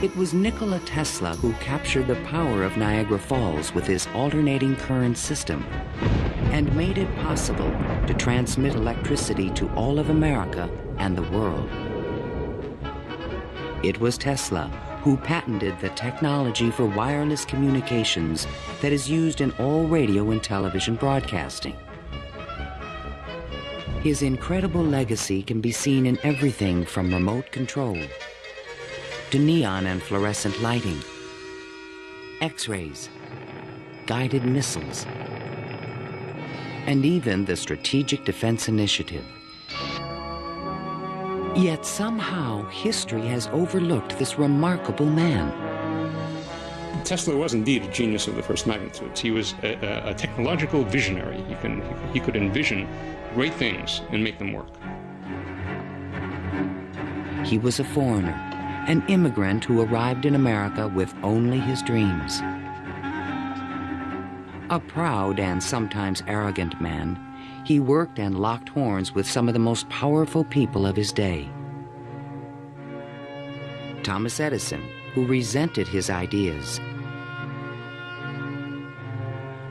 It was Nikola Tesla who captured the power of Niagara Falls with his alternating current system and made it possible to transmit electricity to all of America and the world. It was Tesla who patented the technology for wireless communications that is used in all radio and television broadcasting. His incredible legacy can be seen in everything from remote control to neon and fluorescent lighting, X-rays, guided missiles, and even the Strategic Defense Initiative. Yet somehow history has overlooked this remarkable man. Tesla was indeed a genius of the first magnitudes. He was a technological visionary. He could envision great things and make them work. He was a foreigner, an immigrant who arrived in America with only his dreams. A proud and sometimes arrogant man, he worked and locked horns with some of the most powerful people of his day. Thomas Edison, who resented his ideas.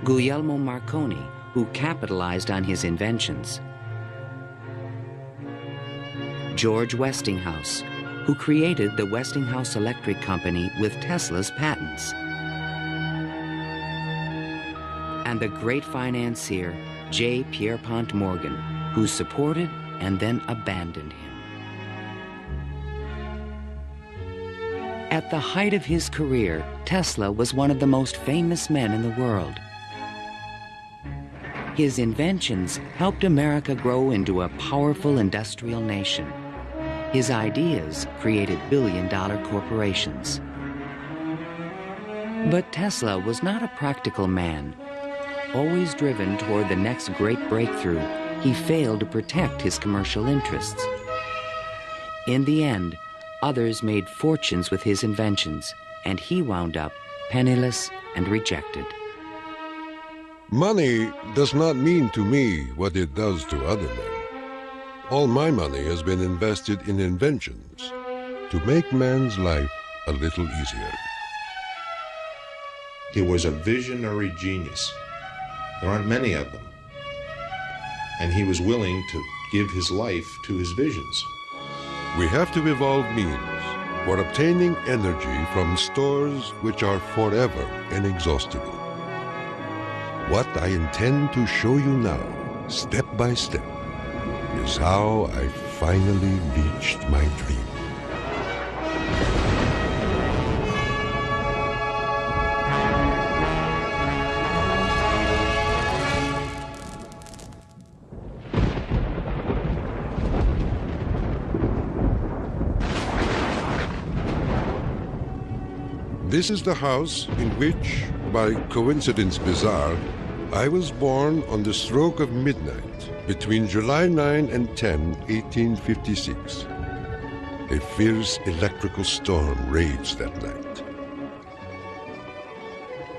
Guglielmo Marconi, who capitalized on his inventions. George Westinghouse, who created the Westinghouse Electric Company with Tesla's patents. And the great financier, J. Pierpont Morgan, who supported and then abandoned him. At the height of his career, Tesla was one of the most famous men in the world. His inventions helped America grow into a powerful industrial nation. His ideas created billion-dollar corporations. But Tesla was not a practical man. Always driven toward the next great breakthrough, he failed to protect his commercial interests. In the end, others made fortunes with his inventions, and he wound up penniless and rejected. Money does not mean to me what it does to other men. All my money has been invested in inventions to make man's life a little easier. He was a visionary genius. There aren't many of them. And he was willing to give his life to his visions. We have to evolve means for obtaining energy from stores which are forever inexhaustible. What I intend to show you now, step by step, is how I finally reached my dream. This is the house in which, by coincidence bizarre, I was born on the stroke of midnight between July 9 and 10, 1856. A fierce electrical storm raged that night.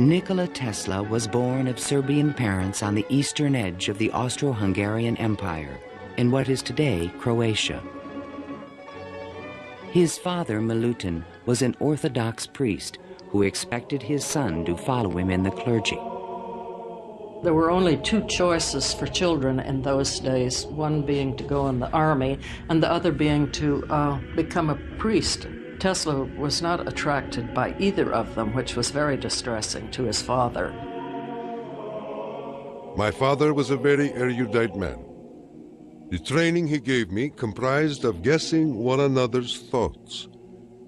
Nikola Tesla was born of Serbian parents on the eastern edge of the Austro-Hungarian Empire, in what is today Croatia. His father, Milutin, was an Orthodox priest who expected his son to follow him in the clergy. There were only two choices for children in those days, one being to go in the army and the other being to become a priest. Tesla was not attracted by either of them, which was very distressing to his father. My father was a very erudite man. The training he gave me comprised of guessing one another's thoughts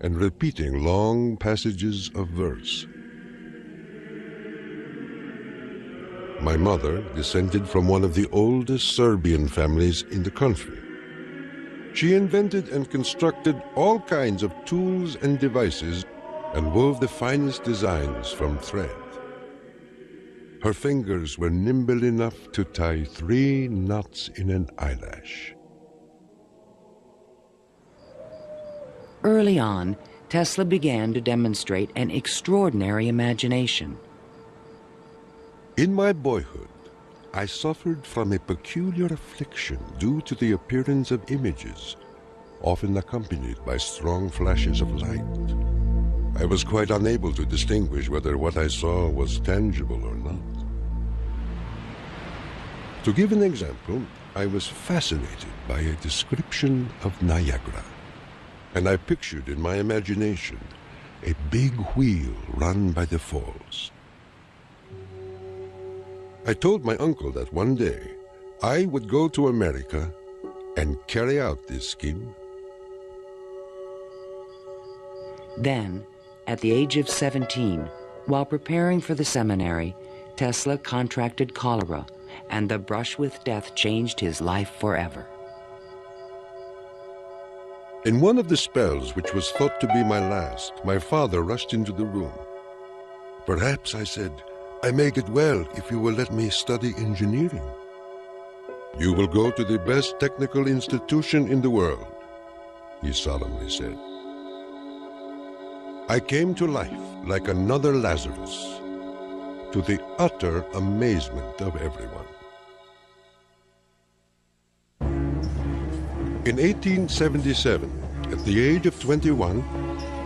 and repeating long passages of verse. My mother descended from one of the oldest Serbian families in the country. She invented and constructed all kinds of tools and devices and wove the finest designs from thread. Her fingers were nimble enough to tie 3 knots in an eyelash. Early on, Tesla began to demonstrate an extraordinary imagination. In my boyhood, I suffered from a peculiar affliction due to the appearance of images, often accompanied by strong flashes of light. I was quite unable to distinguish whether what I saw was tangible or not. To give an example, I was fascinated by a description of Niagara, and I pictured in my imagination a big wheel run by the falls. I told my uncle that one day I would go to America and carry out this scheme. Then, at the age of 17, while preparing for the seminary, Tesla contracted cholera, and the brush with death changed his life forever. In one of the spells which was thought to be my last, my father rushed into the room. "Perhaps," I said, "I may get well if you will let me study engineering." "You will go to the best technical institution in the world," he solemnly said. I came to life like another Lazarus, to the utter amazement of everyone. In 1877, at the age of 21,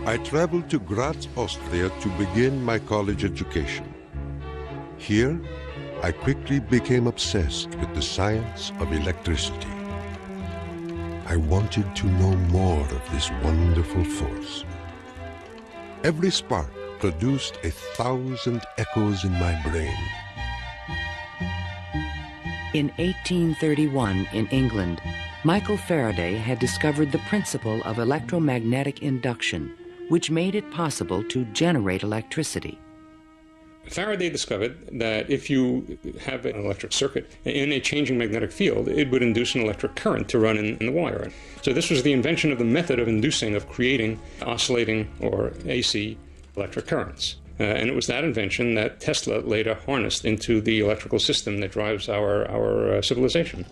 I traveled to Graz, Austria to begin my college education. Here, I quickly became obsessed with the science of electricity. I wanted to know more of this wonderful force. Every spark produced 1,000 echoes in my brain. In 1831, in England, Michael Faraday had discovered the principle of electromagnetic induction, which made it possible to generate electricity. Faraday discovered that if you have an electric circuit in a changing magnetic field, it would induce an electric current to run in the wire. So this was the invention of the method of creating oscillating or AC electric currents. And it was that invention that Tesla later harnessed into the electrical system that drives our civilization.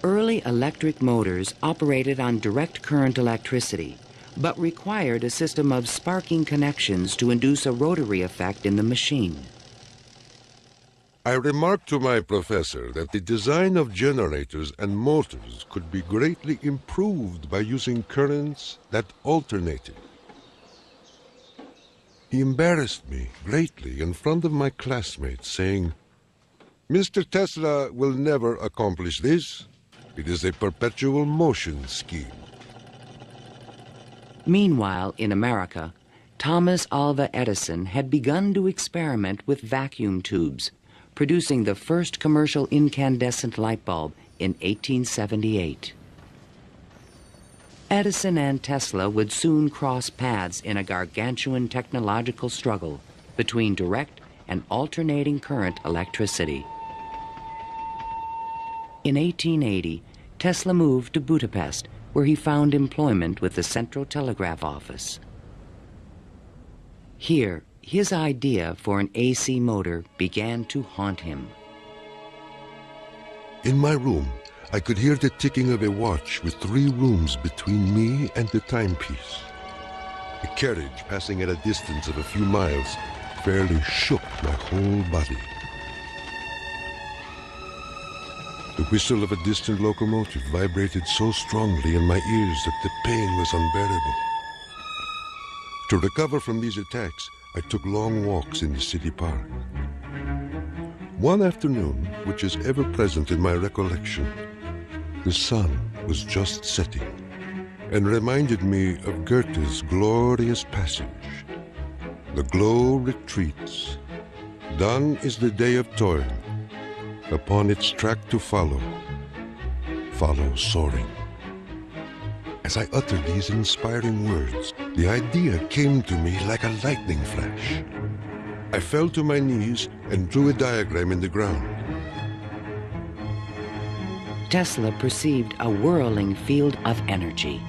Early electric motors operated on direct current electricity, but required a system of sparking connections to induce a rotary effect in the machine. I remarked to my professor that the design of generators and motors could be greatly improved by using currents that alternated. He embarrassed me greatly in front of my classmates, saying, "Mr. Tesla will never accomplish this. It is a perpetual motion scheme." Meanwhile, in America, Thomas Alva Edison had begun to experiment with vacuum tubes, producing the first commercial incandescent light bulb in 1878. Edison and Tesla would soon cross paths in a gargantuan technological struggle between direct and alternating current electricity. In 1880, Tesla moved to Budapest, where he found employment with the Central Telegraph Office. Here, his idea for an AC motor began to haunt him. In my room, I could hear the ticking of a watch with 3 rooms between me and the timepiece. A carriage passing at a distance of a few miles fairly shook my whole body. The whistle of a distant locomotive vibrated so strongly in my ears that the pain was unbearable. To recover from these attacks, I took long walks in the city park. One afternoon, which is ever present in my recollection, the sun was just setting and reminded me of Goethe's glorious passage. The glow retreats. Done is the day of toil. Upon its track to follow soaring. As I uttered these inspiring words, the idea came to me like a lightning flash. I fell to my knees and drew a diagram in the ground. Tesla perceived a whirling field of energy.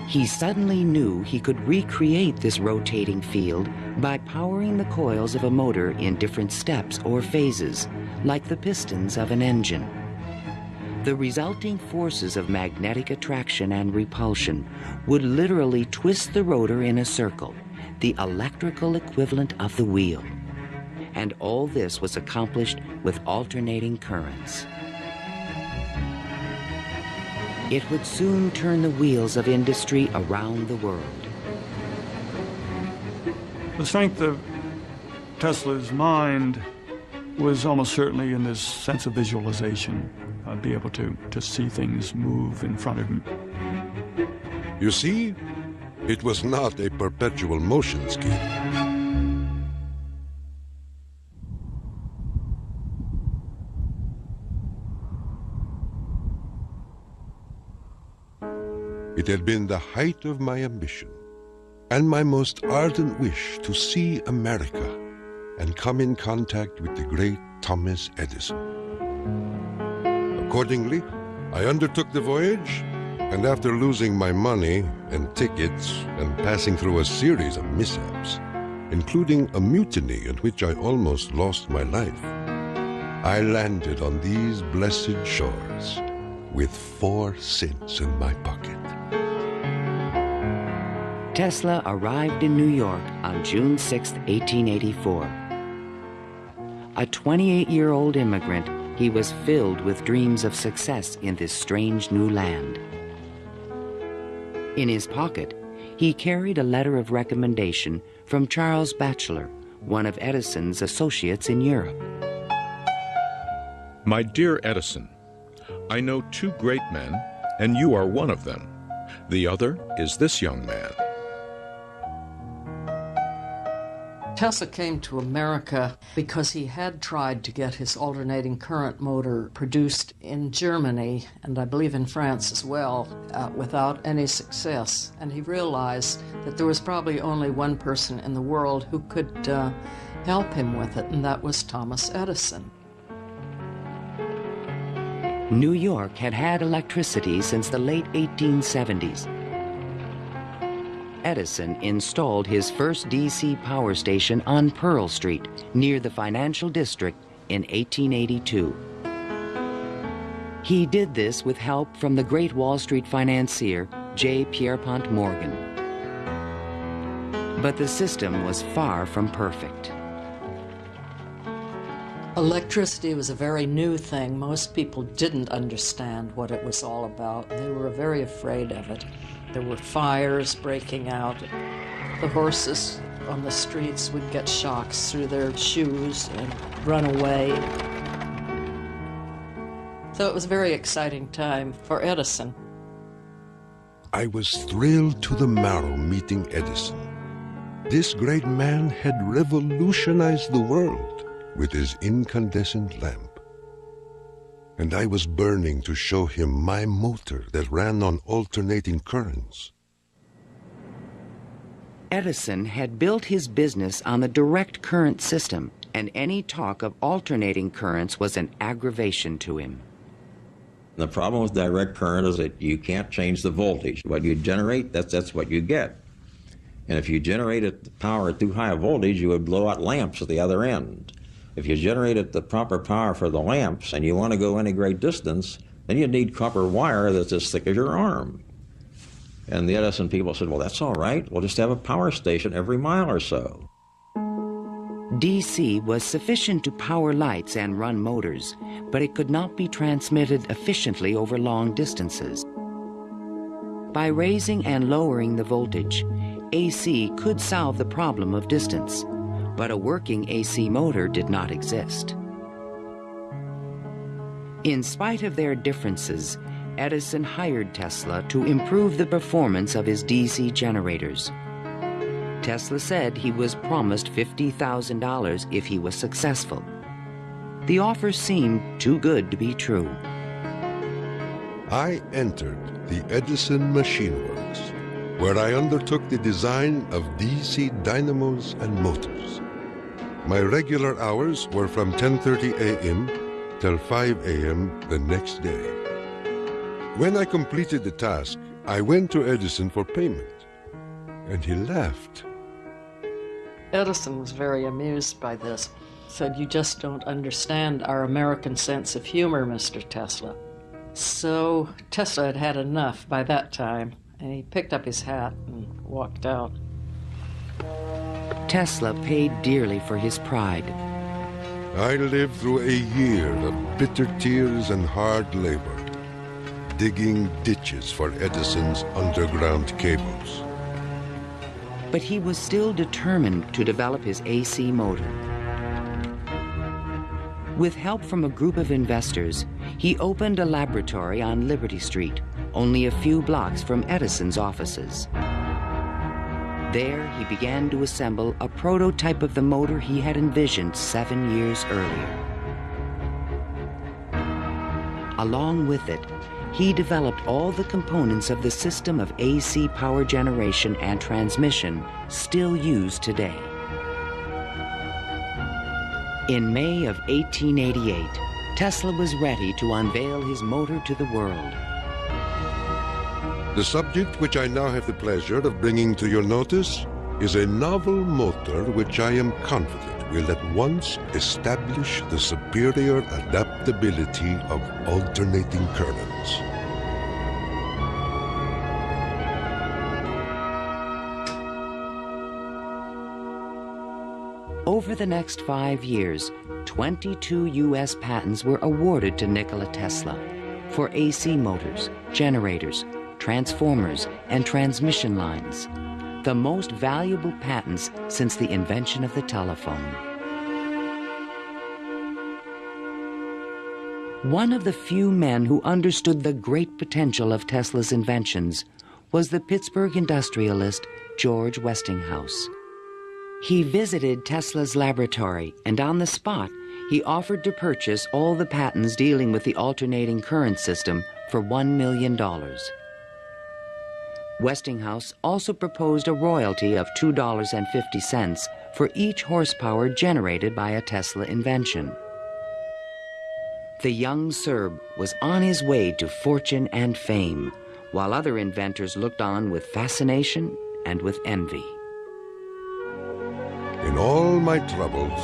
He suddenly knew he could recreate this rotating field by powering the coils of a motor in different steps or phases, like the pistons of an engine. The resulting forces of magnetic attraction and repulsion would literally twist the rotor in a circle, the electrical equivalent of the wheel. And all this was accomplished with alternating currents. It would soon turn the wheels of industry around the world. The strength of Tesla's mind was almost certainly in this sense of visualization, be able to see things move in front of him. You see, it was not a perpetual motion scheme. It had been the height of my ambition and my most ardent wish to see America and come in contact with the great Thomas Edison. Accordingly, I undertook the voyage, and after losing my money and tickets and passing through a series of mishaps, including a mutiny in which I almost lost my life, I landed on these blessed shores with 4 cents in my pocket. Tesla arrived in New York on June 6, 1884. A 28-year-old immigrant, he was filled with dreams of success in this strange new land. In his pocket, he carried a letter of recommendation from Charles Batchelor, one of Edison's associates in Europe. My dear Edison, I know 2 great men, and you are one of them. The other is this young man. Tesla came to America because he had tried to get his alternating current motor produced in Germany, and I believe in France as well, without any success. And he realized that there was probably only one person in the world who could help him with it, and that was Thomas Edison. New York had had electricity since the late 1870s. Edison installed his first DC power station on Pearl Street, near the financial district, in 1882. He did this with help from the great Wall Street financier, J. Pierpont Morgan. But the system was far from perfect. Electricity was a very new thing. Most people didn't understand what it was all about. They were very afraid of it. There were fires breaking out. The horses on the streets would get shocks through their shoes and run away. So it was a very exciting time for Edison. I was thrilled to the marrow meeting Edison. This great man had revolutionized the world with his incandescent lamp. And I was burning to show him my motor that ran on alternating currents. Edison had built his business on the direct current system, and any talk of alternating currents was an aggravation to him. The problem with direct current is that you can't change the voltage. What you generate, that's what you get. And if you generated the power at too high a voltage, you would blow out lamps at the other end. If you generated the proper power for the lamps and you want to go any great distance, then you need copper wire that's as thick as your arm. And the Edison people said, well, that's all right. We'll just have a power station every mile or so. DC was sufficient to power lights and run motors, but it could not be transmitted efficiently over long distances. By raising and lowering the voltage, AC could solve the problem of distance, but a working AC motor did not exist. In spite of their differences, Edison hired Tesla to improve the performance of his DC generators. Tesla said he was promised $50,000 if he was successful. The offer seemed too good to be true. I entered the Edison Machine Works, where I undertook the design of DC dynamos and motors. My regular hours were from 10:30 a.m. till 5 a.m. the next day. When I completed the task, I went to Edison for payment, and he laughed. Edison was very amused by this. Said, "You just don't understand our American sense of humor, Mr. Tesla." So Tesla had had enough by that time, and he picked up his hat and walked out. Tesla paid dearly for his pride. I lived through a year of bitter tears and hard labor, digging ditches for Edison's underground cables. But he was still determined to develop his AC motor. With help from a group of investors, he opened a laboratory on Liberty Street, only a few blocks from Edison's offices. There, he began to assemble a prototype of the motor he had envisioned 7 years earlier. Along with it, he developed all the components of the system of AC power generation and transmission still used today. In May of 1888, Tesla was ready to unveil his motor to the world. The subject which I now have the pleasure of bringing to your notice is a novel motor which I am confident will at once establish the superior adaptability of alternating currents. Over the next 5 years, 22 U.S. patents were awarded to Nikola Tesla for AC motors, generators, transformers, and transmission lines, the most valuable patents since the invention of the telephone. One of the few men who understood the great potential of Tesla's inventions was the Pittsburgh industrialist George Westinghouse. He visited Tesla's laboratory, and on the spot, he offered to purchase all the patents dealing with the alternating current system for $1 million. Westinghouse also proposed a royalty of $2.50 for each horsepower generated by a Tesla invention. The young Serb was on his way to fortune and fame, while other inventors looked on with fascination and with envy. In all my troubles,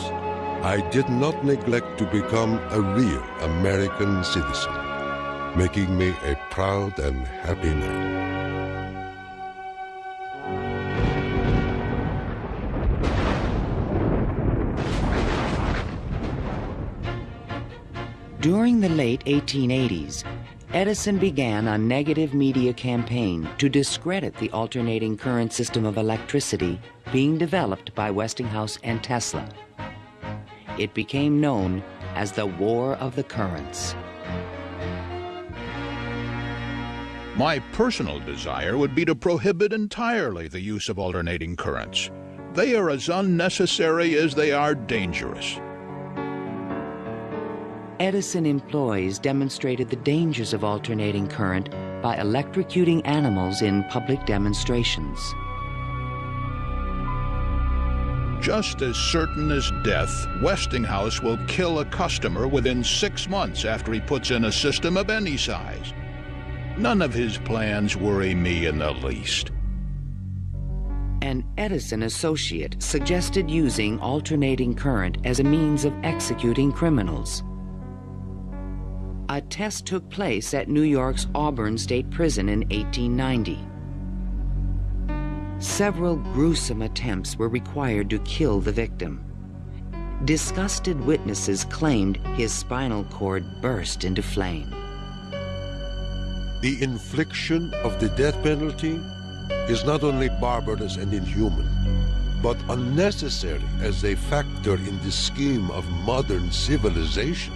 I did not neglect to become a real American citizen, making me a proud and happy man. During the late 1880s, Edison began a negative media campaign to discredit the alternating current system of electricity being developed by Westinghouse and Tesla. It became known as the War of the Currents. My personal desire would be to prohibit entirely the use of alternating currents. They are as unnecessary as they are dangerous. Edison employees demonstrated the dangers of alternating current by electrocuting animals in public demonstrations. Just as certain as death, Westinghouse will kill a customer within 6 months after he puts in a system of any size. None of his plans worry me in the least. An Edison associate suggested using alternating current as a means of executing criminals. A test took place at New York's Auburn State Prison in 1890. Several gruesome attempts were required to kill the victim. Disgusted witnesses claimed his spinal cord burst into flame. The infliction of the death penalty is not only barbarous and inhuman, but unnecessary as a factor in the scheme of modern civilization.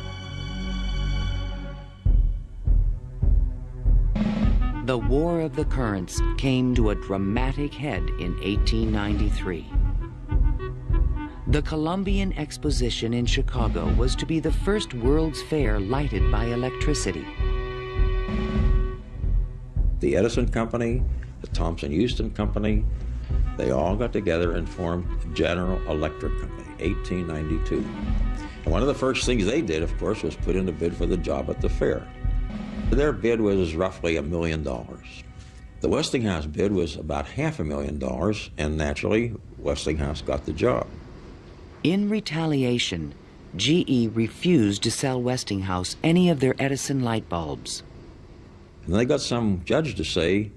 The War of the Currents came to a dramatic head in 1893. The Columbian Exposition in Chicago was to be the first World's Fair lighted by electricity. The Edison Company, the Thomson-Houston Company, they all got together and formed General Electric Company, 1892. And one of the first things they did, of course, was put in a bid for the job at the fair. Their bid was roughly $1 million. The Westinghouse bid was about $500,000, and naturally, Westinghouse got the job. In retaliation, GE refused to sell Westinghouse any of their Edison light bulbs. And they got some judge to say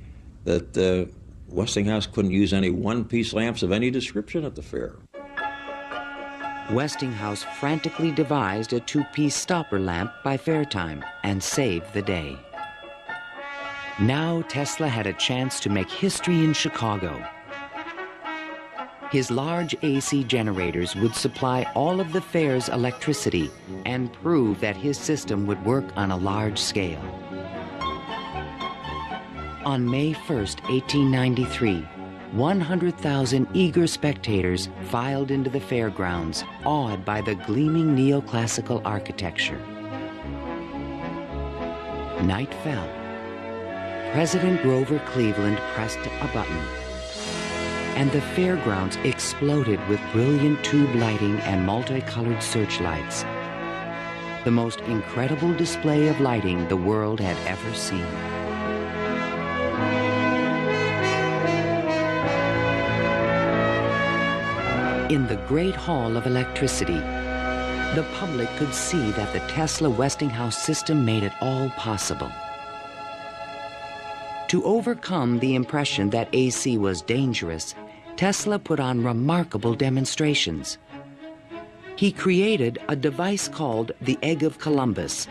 that Westinghouse couldn't use any one-piece lamps of any description at the fair. Westinghouse frantically devised a two-piece stopper lamp by fair time and saved the day. Now Tesla had a chance to make history in Chicago. His large AC generators would supply all of the fair's electricity and prove that his system would work on a large scale. On May 1st, 1893, 100,000 eager spectators filed into the fairgrounds, awed by the gleaming neoclassical architecture. Night fell. President Grover Cleveland pressed a button, and the fairgrounds exploded with brilliant tube lighting and multicolored searchlights. The most incredible display of lighting the world had ever seen. In the Great Hall of Electricity, the public could see that the Tesla Westinghouse system made it all possible. To overcome the impression that AC was dangerous, Tesla put on remarkable demonstrations. He created a device called the Egg of Columbus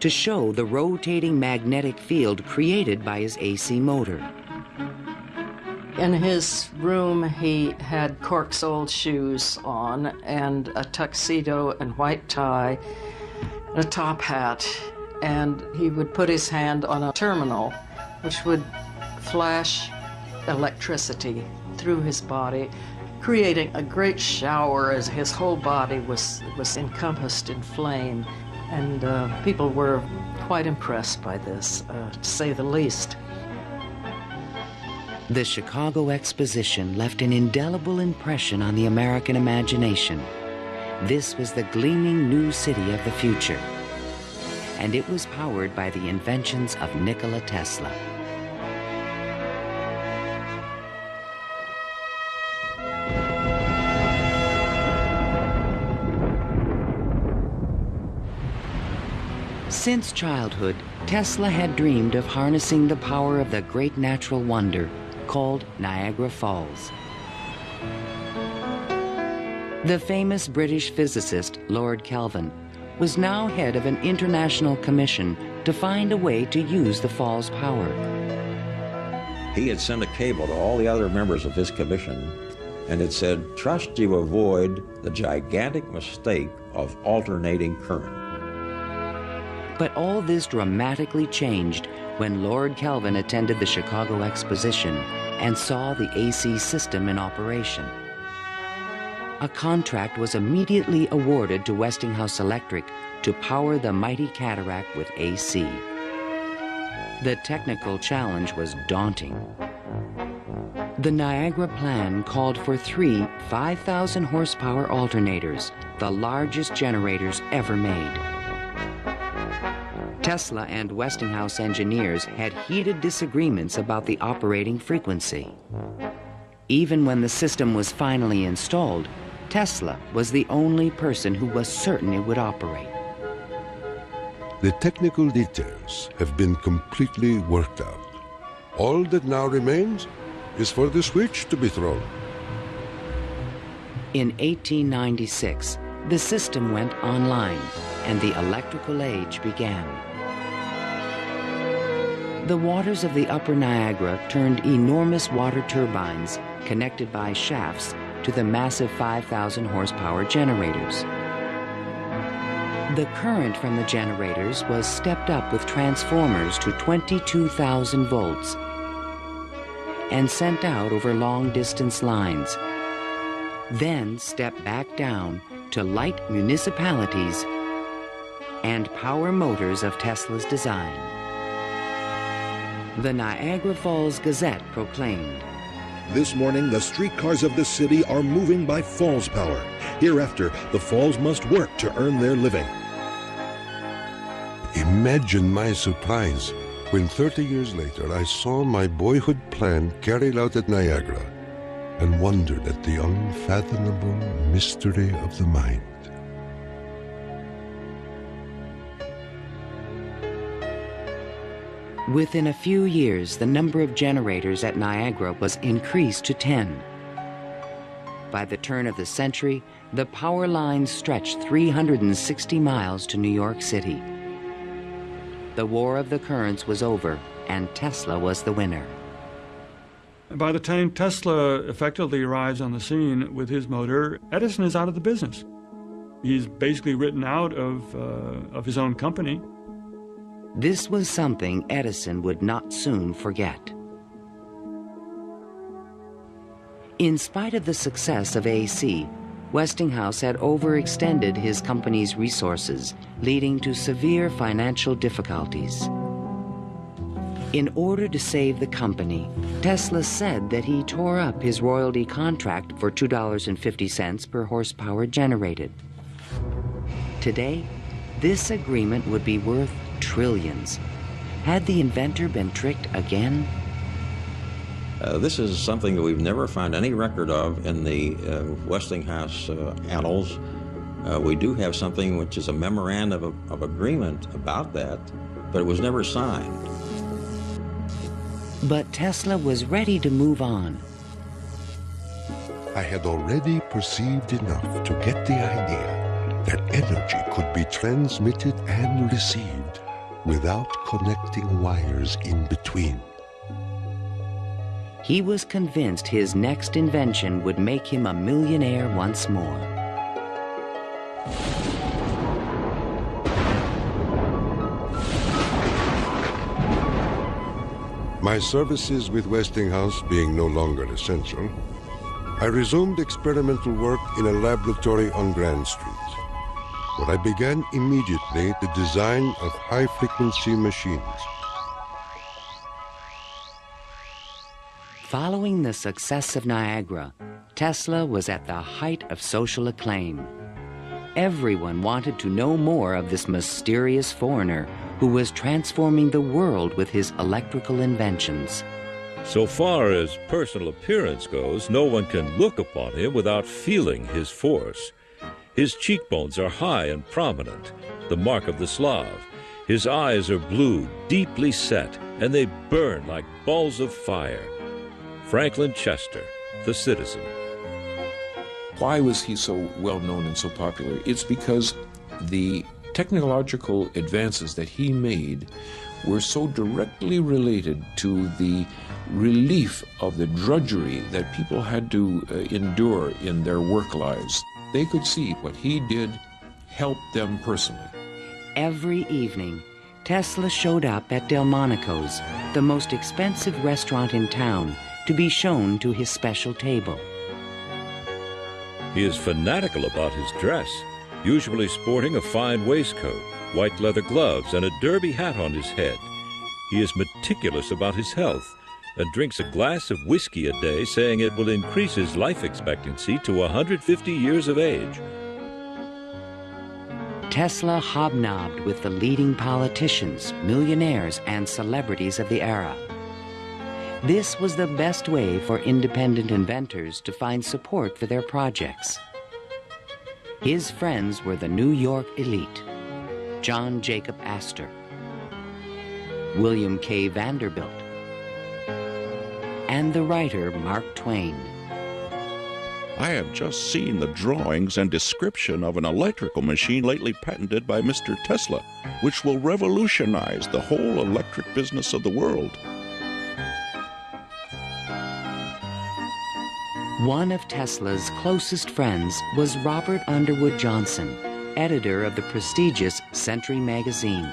to show the rotating magnetic field created by his AC motor. In his room, he had cork-soled shoes on and a tuxedo and white tie and a top hat, and he would put his hand on a terminal which would flash electricity through his body, creating a great shower as his whole body was encompassed in flame. And people were quite impressed by this, to say the least. The Chicago Exposition left an indelible impression on the American imagination. This was the gleaming new city of the future, and it was powered by the inventions of Nikola Tesla. Since childhood, Tesla had dreamed of harnessing the power of the great natural wonder called Niagara Falls. The famous British physicist Lord Kelvin was now head of an international commission to find a way to use the fall's power. He had sent a cable to all the other members of his commission, and it said, "Trust you avoid the gigantic mistake of alternating current." But all this dramatically changed when Lord Kelvin attended the Chicago Exposition and saw the AC system in operation. A contract was immediately awarded to Westinghouse Electric to power the mighty cataract with AC. The technical challenge was daunting. The Niagara plan called for 3 5,000 horsepower alternators, the largest generators ever made. Tesla and Westinghouse engineers had heated disagreements about the operating frequency. Even when the system was finally installed, Tesla was the only person who was certain it would operate. The technical details have been completely worked out. All that now remains is for the switch to be thrown. In 1896, the system went online and the electrical age began. The waters of the upper Niagara turned enormous water turbines connected by shafts to the massive 5,000 horsepower generators. The current from the generators was stepped up with transformers to 22,000 volts and sent out over long-distance lines, then stepped back down to light municipalities and power motors of Tesla's design. The Niagara Falls Gazette proclaimed, "This morning, the streetcars of the city are moving by falls power. Hereafter, the falls must work to earn their living." Imagine my surprise when 30 years later I saw my boyhood plan carried out at Niagara and wondered at the unfathomable mystery of the mind. Within a few years, the number of generators at Niagara was increased to 10. By the turn of the century, the power lines stretched 360 miles to New York City. The War of the Currents was over, and Tesla was the winner. By the time Tesla effectively arrives on the scene with his motor, Edison is out of the business. He's basically written out of his own company. This was something Edison would not soon forget. In spite of the success of AC, Westinghouse had overextended his company's resources, leading to severe financial difficulties. In order to save the company, Tesla said that he tore up his royalty contract for $2.50 per horsepower generated. Today, this agreement would be worth trillions. Had the inventor been tricked again? This is something that we've never found any record of in the Westinghouse annals. We do have something which is a memorandum of agreement about that, but it was never signed. But Tesla was ready to move on. I had already perceived enough to get the idea that energy could be transmitted and received without connecting wires in between. He was convinced his next invention would make him a millionaire once more. My services with Westinghouse being no longer essential, I resumed experimental work in a laboratory on Grand Street, where I began immediately the design of high-frequency machines. Following the success of Niagara, Tesla was at the height of social acclaim. Everyone wanted to know more of this mysterious foreigner who was transforming the world with his electrical inventions. So far as personal appearance goes, no one can look upon him without feeling his force. His cheekbones are high and prominent, the mark of the Slav. His eyes are blue, deeply set, and they burn like balls of fire. Franklin Chester, the Citizen. Why was he so well known and so popular? It's because the technological advances that he made were so directly related to the relief of the drudgery that people had to endure in their work lives. They could see what he did helped them personally. Every evening, Tesla showed up at Delmonico's, the most expensive restaurant in town, to be shown to his special table. He is fanatical about his dress, usually sporting a fine waistcoat, white leather gloves, and a derby hat on his head. He is meticulous about his health and drinks a glass of whiskey a day, saying it will increase his life expectancy to 150 years of age. Tesla hobnobbed with the leading politicians, millionaires, and celebrities of the era. This was the best way for independent inventors to find support for their projects. His friends were the New York elite, John Jacob Astor, William K. Vanderbilt, and the writer Mark Twain. I have just seen the drawings and description of an electrical machine lately patented by Mr. Tesla, which will revolutionize the whole electric business of the world. One of Tesla's closest friends was Robert Underwood Johnson, editor of the prestigious Century magazine.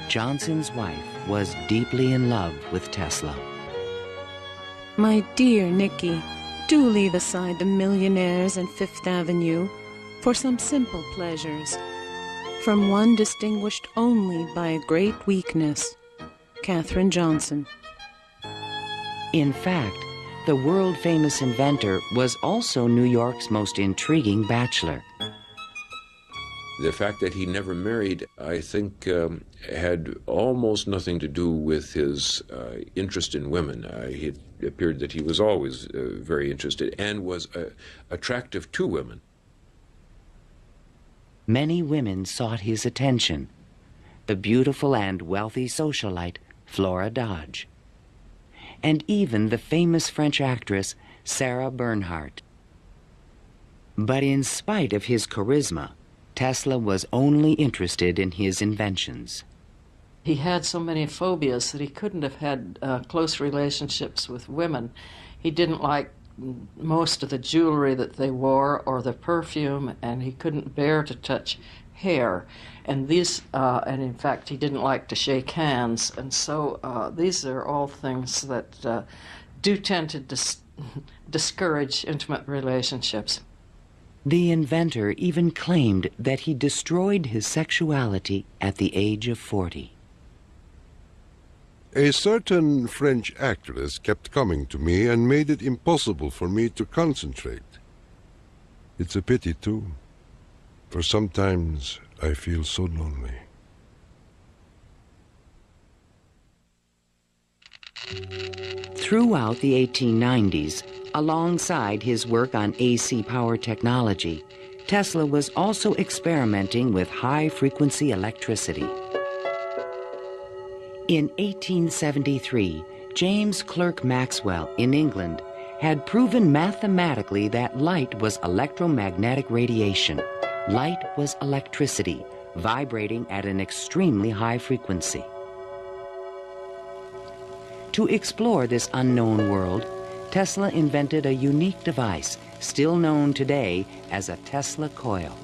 Johnson's wife was deeply in love with Tesla. My dear Nicky, do leave aside the millionaires and Fifth Avenue for some simple pleasures. From one distinguished only by a great weakness, Katherine Johnson. In fact, the world-famous inventor was also New York's most intriguing bachelor. The fact that he never married, I think, had almost nothing to do with his interest in women. It appeared that he was always very interested and was attractive to women. Many women sought his attention. The beautiful and wealthy socialite Flora Dodge, and even the famous French actress Sarah Bernhardt. But in spite of his charisma, Tesla was only interested in his inventions. He had so many phobias that he couldn't have had close relationships with women. He didn't like most of the jewelry that they wore or the perfume, and he couldn't bear to touch hair. And and in fact, he didn't like to shake hands. And so these are all things that do tend to discourage intimate relationships. The inventor even claimed that he destroyed his sexuality at the age of 40. A certain French actress kept coming to me and made it impossible for me to concentrate. It's a pity, too, for sometimes I feel so lonely. Throughout the 1890s, alongside his work on AC power technology, Tesla was also experimenting with high-frequency electricity. In 1873, James Clerk Maxwell in England had proven mathematically that light was electromagnetic radiation. Light was electricity, vibrating at an extremely high frequency. To explore this unknown world, Tesla invented a unique device, still known today as a Tesla coil.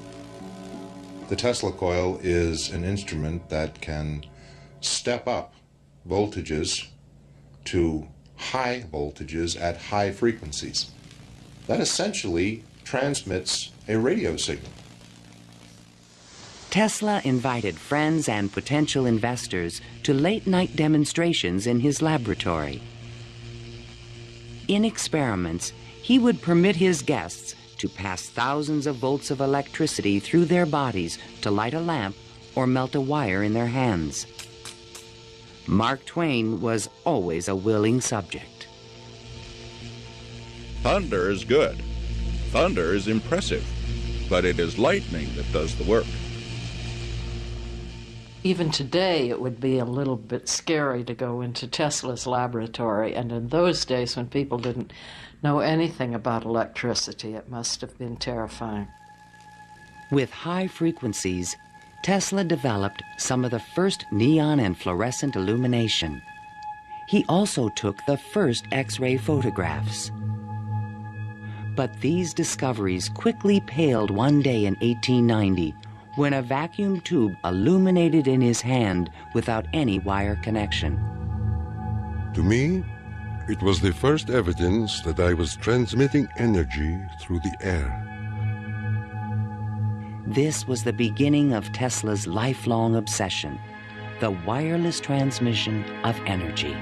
The Tesla coil is an instrument that can step up voltages to high voltages at high frequencies. That essentially transmits a radio signal. Tesla invited friends and potential investors to late-night demonstrations in his laboratory. In experiments, he would permit his guests to pass thousands of volts of electricity through their bodies to light a lamp or melt a wire in their hands. Mark Twain was always a willing subject. Thunder is good. Thunder is impressive, but it is lightning that does the work. Even today, it would be a little bit scary to go into Tesla's laboratory, and in those days when people didn't know anything about electricity, it must have been terrifying. With high frequencies, Tesla developed some of the first neon and fluorescent illumination. He also took the first X-ray photographs. But these discoveries quickly paled one day in 1890 when a vacuum tube illuminated in his hand without any wire connection. To me, it was the first evidence that I was transmitting energy through the air. This was the beginning of Tesla's lifelong obsession, the wireless transmission of energy.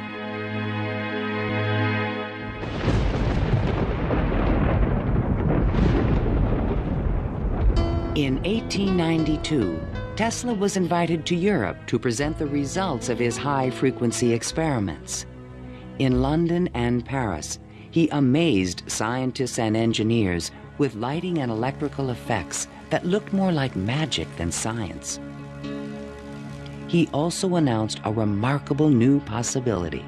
In 1892, Tesla was invited to Europe to present the results of his high-frequency experiments. In London and Paris, he amazed scientists and engineers with lighting and electrical effects that looked more like magic than science. He also announced a remarkable new possibility.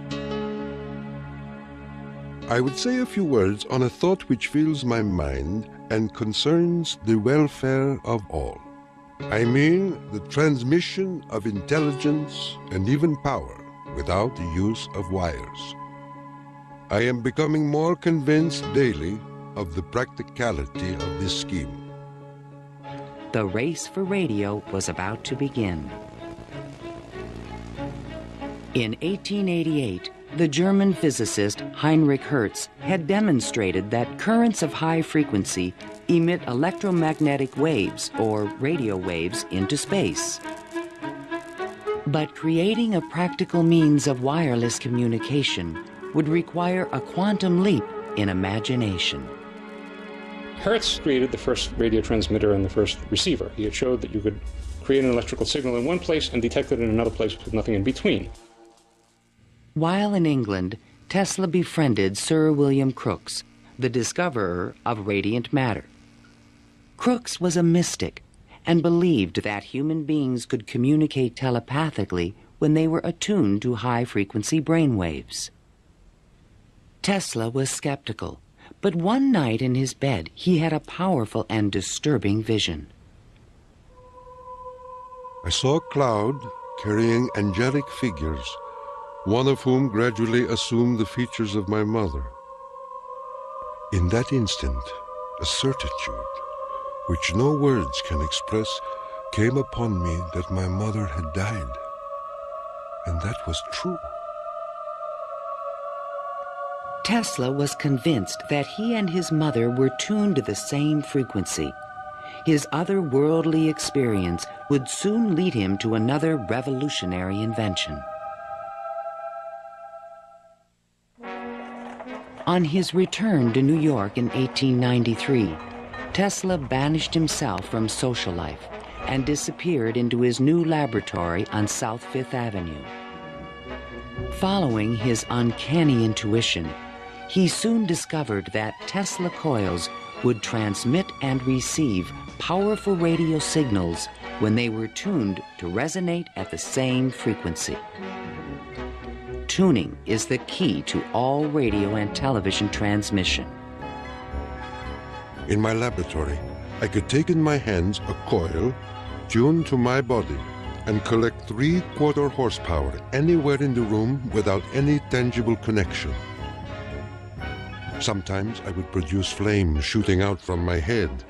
I would say a few words on a thought which fills my mind and concerns the welfare of all. I mean the transmission of intelligence and even power without the use of wires. I am becoming more convinced daily of the practicality of this scheme. The race for radio was about to begin. In 1888, the German physicist Heinrich Hertz had demonstrated that currents of high frequency emit electromagnetic waves, or radio waves, into space. But creating a practical means of wireless communication would require a quantum leap in imagination. Hertz created the first radio transmitter and the first receiver. He had showed that you could create an electrical signal in one place and detect it in another place with nothing in between. While in England, Tesla befriended Sir William Crookes, the discoverer of radiant matter. Crookes was a mystic and believed that human beings could communicate telepathically when they were attuned to high-frequency brainwaves. Tesla was skeptical, but one night in his bed he had a powerful and disturbing vision. I saw a cloud carrying angelic figures, one of whom gradually assumed the features of my mother. In that instant, a certitude, which no words can express, came upon me that my mother had died. And that was true. Tesla was convinced that he and his mother were tuned to the same frequency. His otherworldly experience would soon lead him to another revolutionary invention. On his return to New York in 1893, Tesla banished himself from social life and disappeared into his new laboratory on South Fifth Avenue. Following his uncanny intuition, he soon discovered that Tesla coils would transmit and receive powerful radio signals when they were tuned to resonate at the same frequency. Tuning is the key to all radio and television transmission. In my laboratory, I could take in my hands a coil tuned to my body and collect 3/4 horsepower anywhere in the room without any tangible connection. Sometimes I would produce flame shooting out from my head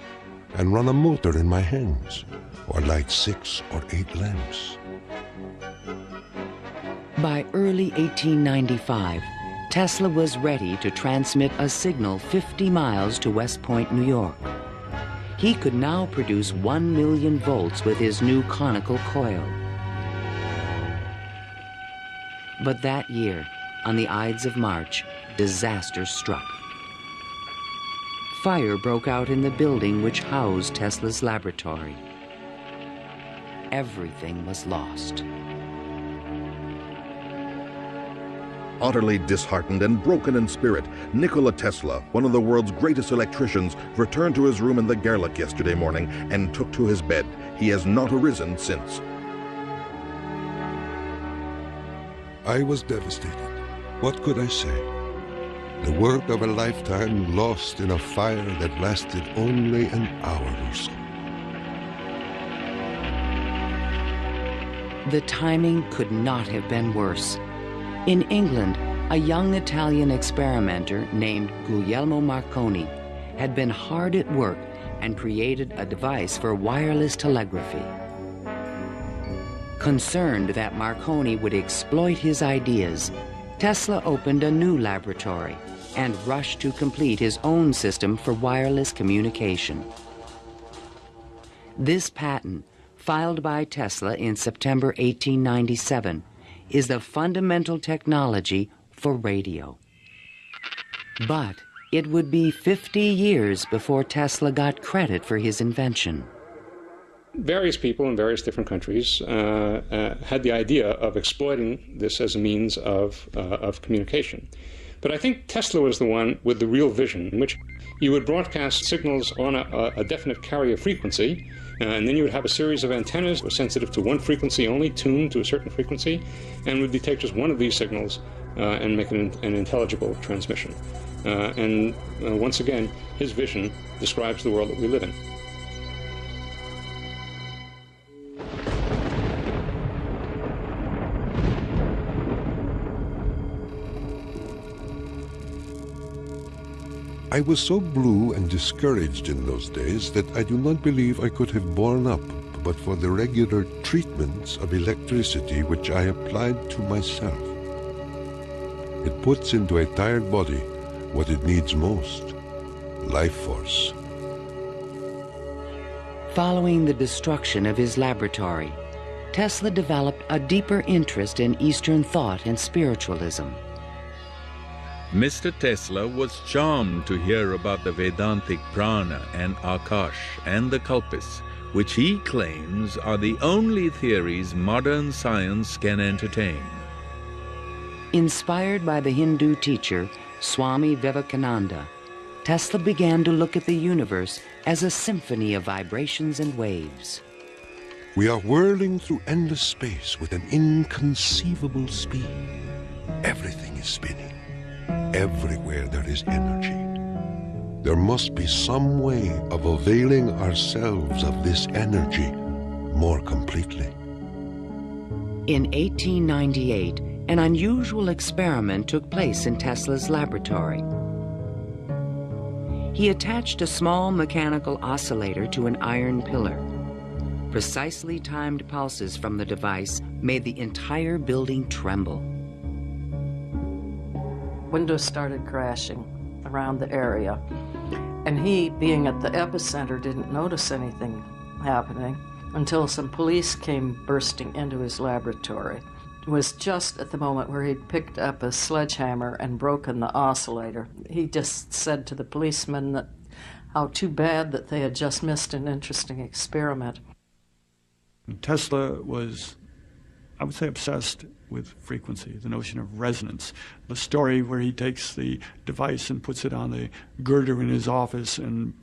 and run a motor in my hands, or light 6 or 8 lamps. By early 1895, Tesla was ready to transmit a signal 50 miles to West Point, New York. He could now produce 1 million volts with his new conical coil. But that year, on the Ides of March, disaster struck. Fire broke out in the building which housed Tesla's laboratory. Everything was lost. Utterly disheartened and broken in spirit, Nikola Tesla, one of the world's greatest electricians, returned to his room in the Gerlach yesterday morning and took to his bed. He has not arisen since. I was devastated. What could I say? The work of a lifetime lost in a fire that lasted only an hour or so. The timing could not have been worse. In England, a young Italian experimenter named Guglielmo Marconi had been hard at work and created a device for wireless telegraphy. Concerned that Marconi would exploit his ideas, Tesla opened a new laboratory and rushed to complete his own system for wireless communication. This patent, filed by Tesla in September 1897, is the fundamental technology for radio. But it would be 50 years before Tesla got credit for his invention. Various people in various different countries had the idea of exploiting this as a means of communication. But I think Tesla was the one with the real vision, in which you would broadcast signals on a definite carrier frequency, and then you would have a series of antennas that were sensitive to one frequency only, tuned to a certain frequency, and would detect just one of these signals and make it an intelligible transmission. Once again, his vision describes the world that we live in. I was so blue and discouraged in those days that I do not believe I could have borne up but for the regular treatments of electricity which I applied to myself. It puts into a tired body what it needs most, life force. Following the destruction of his laboratory, Tesla developed a deeper interest in Eastern thought and spiritualism. Mr. Tesla was charmed to hear about the Vedantic prana and Akash and the Kalpis, which he claims are the only theories modern science can entertain. Inspired by the Hindu teacher Swami Vivekananda, Tesla began to look at the universe as a symphony of vibrations and waves. We are whirling through endless space with an inconceivable speed. Everything is spinning. Everywhere there is energy. There must be some way of availing ourselves of this energy more completely. In 1898, an unusual experiment took place in Tesla's laboratory. He attached a small mechanical oscillator to an iron pillar. Precisely timed pulses from the device made the entire building tremble. Windows started crashing around the area, and he, being at the epicenter, didn't notice anything happening until some police came bursting into his laboratory. It was just at the moment where he'd picked up a sledgehammer and broken the oscillator. He just said to the policemen that how too bad that they had just missed an interesting experiment. Tesla was, I would say, obsessed with frequency, the notion of resonance. The story where he takes the device and puts it on the girder in his office and,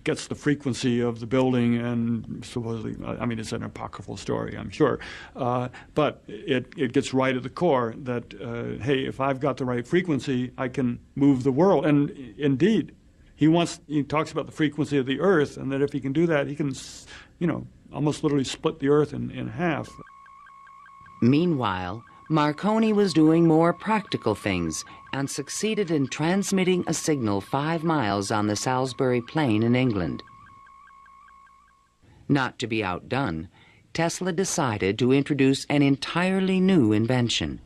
gets the frequency of the building and supposedly, it's an apocryphal story, I'm sure. But it gets right at the core that, hey, if I've got the right frequency, I can move the world. And indeed, he talks about the frequency of the earth, and that if he can do that, he can, almost literally split the earth in half. Meanwhile, Marconi was doing more practical things and succeeded in transmitting a signal 5 miles on the Salisbury Plain in England. Not to be outdone, Tesla decided to introduce an entirely new invention.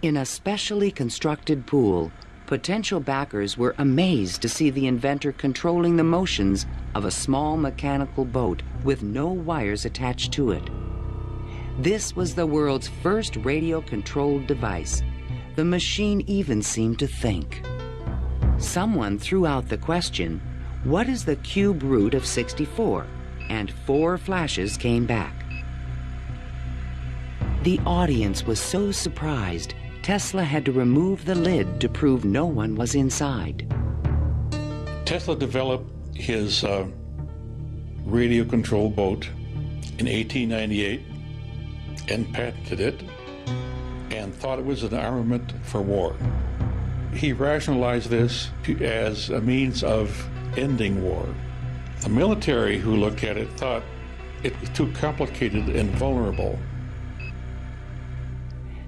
In a specially constructed pool, potential backers were amazed to see the inventor controlling the motions of a small mechanical boat with no wires attached to it. This was the world's first radio-controlled device. The machine even seemed to think. Someone threw out the question, what is the cube root of 64? And 4 flashes came back. The audience was so surprised, Tesla had to remove the lid to prove no one was inside. Tesla developed his radio-controlled boat in 1898 and patented it and thought it was an armament for war. He rationalized this as a means of ending war. The military who looked at it thought it was too complicated and vulnerable.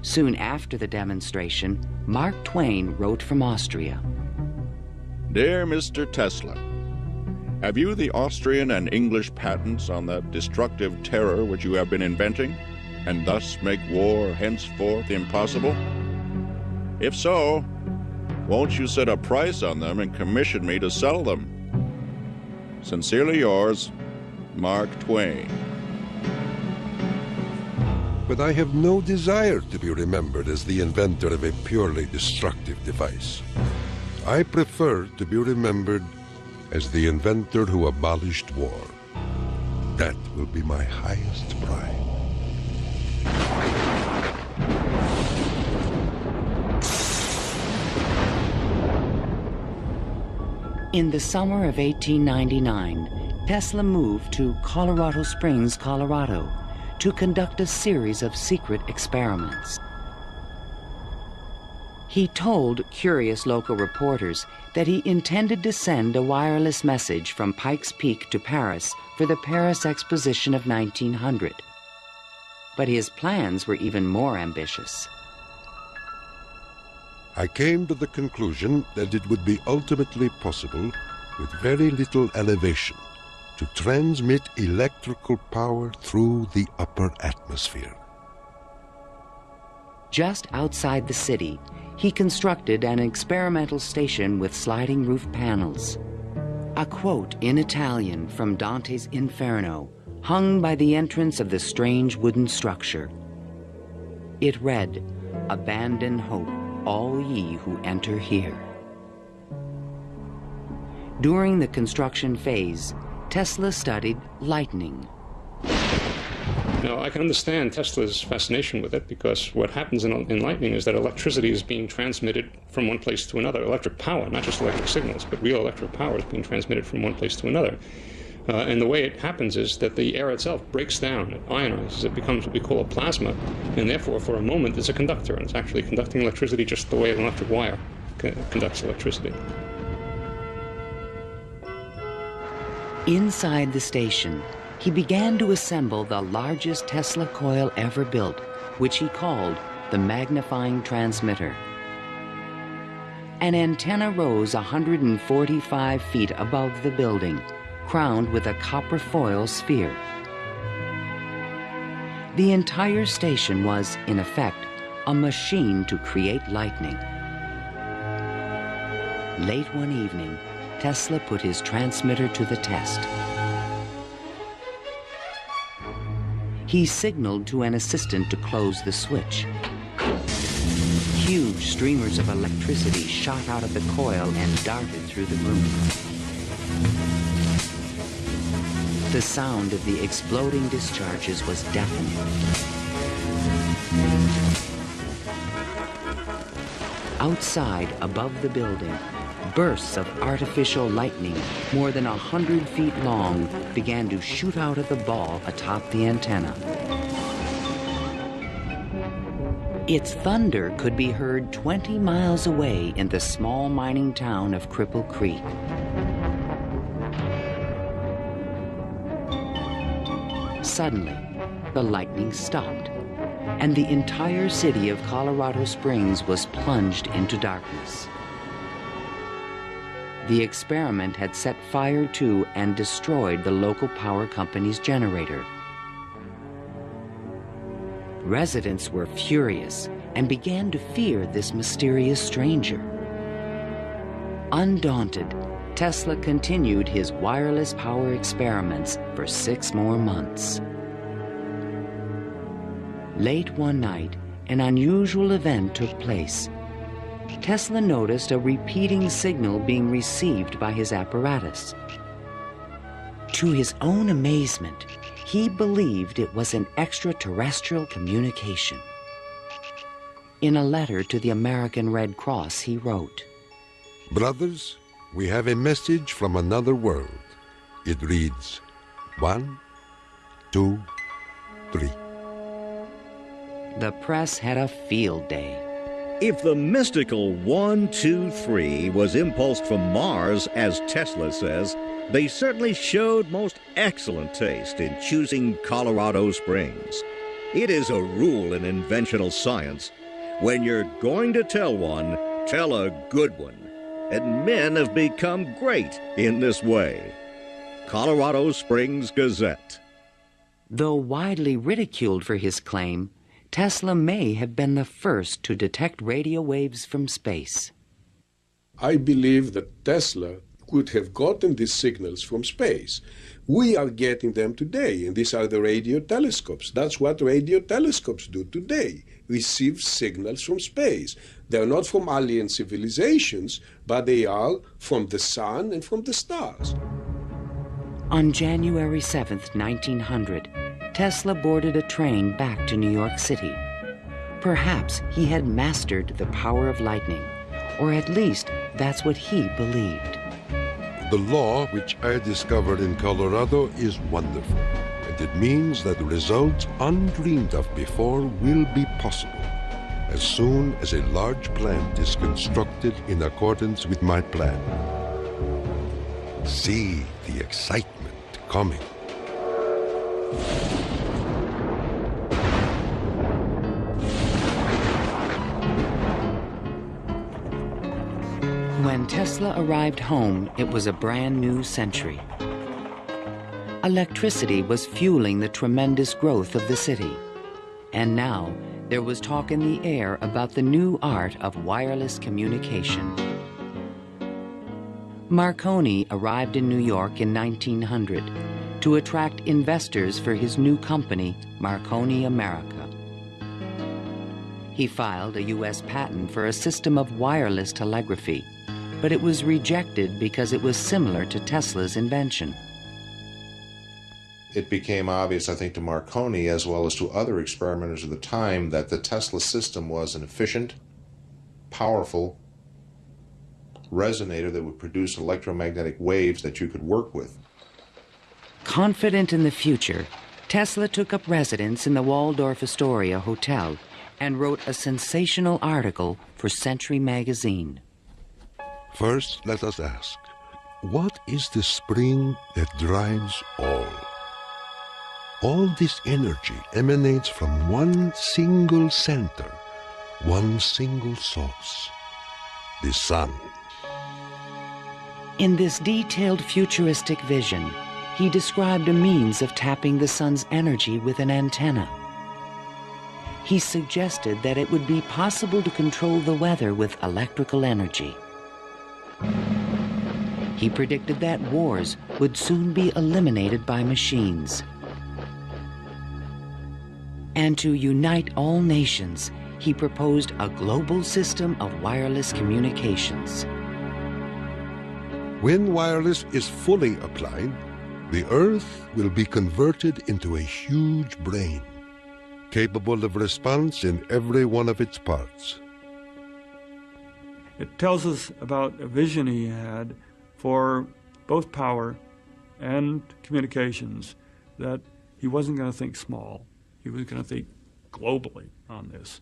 Soon after the demonstration, Mark Twain wrote from Austria. Dear Mr. Tesla, have you the Austrian and English patents on that destructive terror which you have been inventing, and thus make war henceforth impossible? If so, won't you set a price on them and commission me to sell them? Sincerely yours, Mark Twain. But I have no desire to be remembered as the inventor of a purely destructive device. I prefer to be remembered as the inventor who abolished war. That will be my highest pride. In the summer of 1899, Tesla moved to Colorado Springs, Colorado, to conduct a series of secret experiments. He told curious local reporters that he intended to send a wireless message from Pikes Peak to Paris for the Paris Exposition of 1900. But his plans were even more ambitious. I came to the conclusion that it would be ultimately possible, with very little elevation, to transmit electrical power through the upper atmosphere. Just outside the city, he constructed an experimental station with sliding roof panels. A quote in Italian from Dante's Inferno hung by the entrance of the strange wooden structure. It read, "Abandon hope, all ye who enter here." During the construction phase, Tesla studied lightning. Now, I can understand Tesla's fascination with it, because what happens in lightning is that electricity is being transmitted from one place to another. Electric power, not just electric signals, but real electric power is being transmitted from one place to another. And the way it happens is that the air itself breaks down, it ionizes, it becomes what we call a plasma, and therefore, for a moment, it's a conductor, and it's actually conducting electricity just the way an electric wire conducts electricity. Inside the station, he began to assemble the largest Tesla coil ever built, which he called the magnifying transmitter. An antenna rose 145 feet above the building, crowned with a copper foil sphere. The entire station was, in effect, a machine to create lightning. Late one evening, Tesla put his transmitter to the test. He signaled to an assistant to close the switch. Huge streamers of electricity shot out of the coil and darted through the room. The sound of the exploding discharges was deafening. Outside, above the building, bursts of artificial lightning, more than 100 feet long, began to shoot out of the ball atop the antenna. Its thunder could be heard 20 miles away in the small mining town of Cripple Creek. Suddenly, the lightning stopped, and the entire city of Colorado Springs was plunged into darkness. The experiment had set fire to and destroyed the local power company's generator. Residents were furious and began to fear this mysterious stranger. Undaunted, Tesla continued his wireless power experiments for 6 more months. Late one night, an unusual event took place. Tesla noticed a repeating signal being received by his apparatus. To his own amazement, he believed it was an extraterrestrial communication. In a letter to the American Red Cross, he wrote, "Brothers, we have a message from another world. It reads, 1, 2, 3. The press had a field day. If the mystical 1, 2, 3 was impulsed from Mars, as Tesla says, they certainly showed most excellent taste in choosing Colorado Springs. It is a rule in inventional science. When you're going to tell one, tell a good one. And men have become great in this way. Colorado Springs Gazette. Though widely ridiculed for his claim, Tesla may have been the first to detect radio waves from space. I believe that Tesla could have gotten these signals from space. We are getting them today, and these are the radio telescopes. That's what radio telescopes do today, receive signals from space. They're not from alien civilizations, but they are from the sun and from the stars. On January 7th, 1900, Tesla boarded a train back to New York City. Perhaps he had mastered the power of lightning, or at least that's what he believed. The law which I discovered in Colorado is wonderful, and it means that results undreamed of before will be possible as soon as a large plant is constructed in accordance with my plan. See the excitement coming. When Tesla arrived home, it was a brand new century. Electricity was fueling the tremendous growth of the city. And now, there was talk in the air about the new art of wireless communication. Marconi arrived in New York in 1900 to attract investors for his new company, Marconi America. He filed a U.S. patent for a system of wireless telegraphy, but it was rejected because it was similar to Tesla's invention. It became obvious, I think, to Marconi as well as to other experimenters of the time that the Tesla system was an efficient, powerful resonator that would produce electromagnetic waves that you could work with. Confident in the future, Tesla took up residence in the Waldorf Astoria Hotel and wrote a sensational article for Century magazine. First, let us ask, what is the spring that drives all? All this energy emanates from one single center, one single source, the sun. In this detailed futuristic vision, he described a means of tapping the sun's energy with an antenna. He suggested that it would be possible to control the weather with electrical energy. He predicted that wars would soon be eliminated by machines. And to unite all nations, he proposed a global system of wireless communications. When wireless is fully applied, the Earth will be converted into a huge brain, capable of response in every one of its parts. It tells us about a vision he had for both power and communications, that he wasn't going to think small. He was going to think globally on this.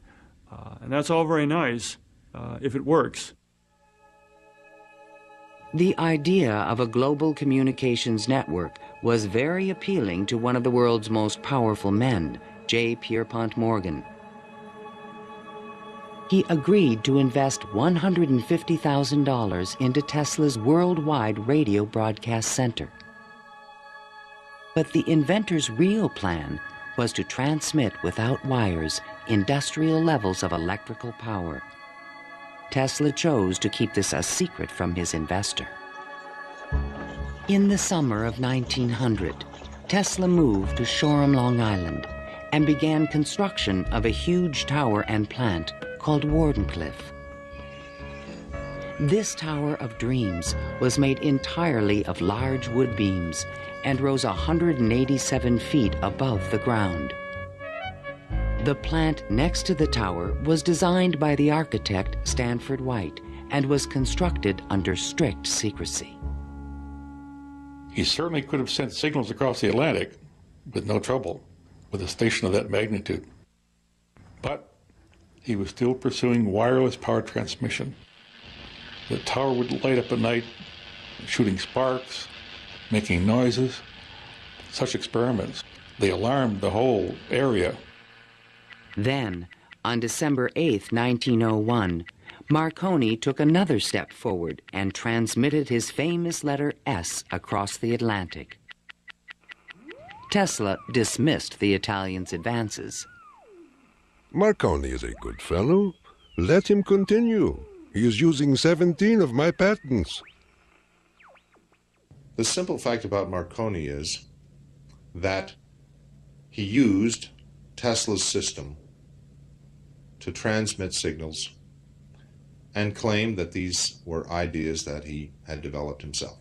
And that's all very nice if it works. The idea of a global communications network was very appealing to one of the world's most powerful men, J. Pierpont Morgan. He agreed to invest $150,000 into Tesla's worldwide radio broadcast center. But the inventor's real plan was to transmit without wires industrial levels of electrical power. Tesla chose to keep this a secret from his investor. In the summer of 1900, Tesla moved to Shoreham, Long Island, and began construction of a huge tower and plant called Wardenclyffe. This Tower of Dreams was made entirely of large wood beams and rose 187 feet above the ground. The plant next to the tower was designed by the architect Stanford White and was constructed under strict secrecy. He certainly could have sent signals across the Atlantic with no trouble with a station of that magnitude. But he was still pursuing wireless power transmission. The tower would light up at night, shooting sparks, making noises. Such experiments, they alarmed the whole area. Then, on December 8, 1901, Marconi took another step forward and transmitted his famous letter S across the Atlantic. Tesla dismissed the Italian's advances. Marconi is a good fellow. Let him continue. He is using 17 of my patents. The simple fact about Marconi is that he used Tesla's system to transmit signals and claimed that these were ideas that he had developed himself.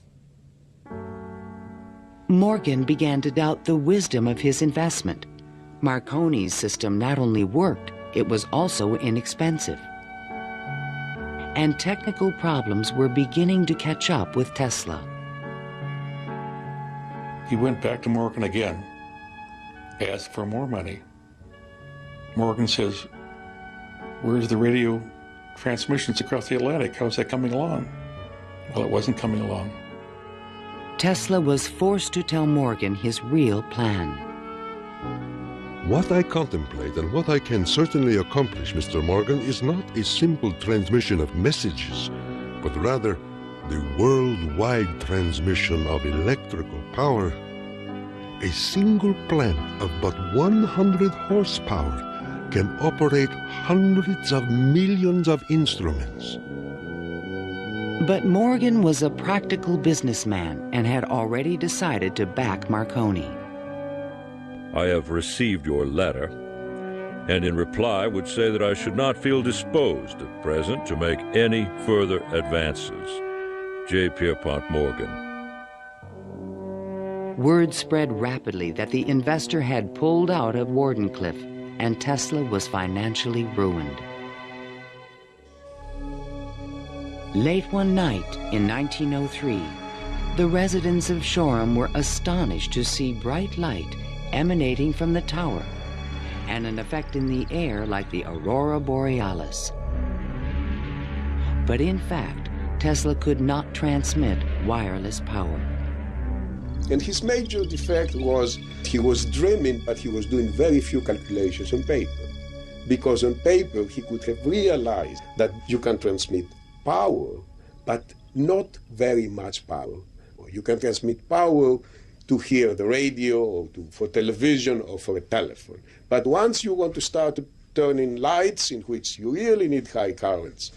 Morgan began to doubt the wisdom of his investment. Marconi's system not only worked, it was also inexpensive. And technical problems were beginning to catch up with Tesla. He went back to Morgan again, asked for more money. Morgan says, "Where's the radio transmissions across the Atlantic? How's that coming along?" Well, it wasn't coming along. Tesla was forced to tell Morgan his real plan. What I contemplate and what I can certainly accomplish, Mr. Morgan, is not a simple transmission of messages, but rather the worldwide transmission of electrical power. A single plant of but 100 horsepower can operate hundreds of millions of instruments. But Morgan was a practical businessman and had already decided to back Marconi. I have received your letter, and in reply would say that I should not feel disposed at present to make any further advances. J. Pierpont Morgan. Word spread rapidly that the investor had pulled out of Wardenclyffe, and Tesla was financially ruined. Late one night in 1903, the residents of Shoreham were astonished to see bright light emanating from the tower and an effect in the air like the aurora borealis. But in fact, Tesla could not transmit wireless power. And his major defect was he was dreaming, but he was doing very few calculations on paper. Because on paper, he could have realized that you can transmit power, but not very much power. You can transmit power to hear the radio, or for television, or for a telephone. But once you want to start turning lights in which you really need high currents,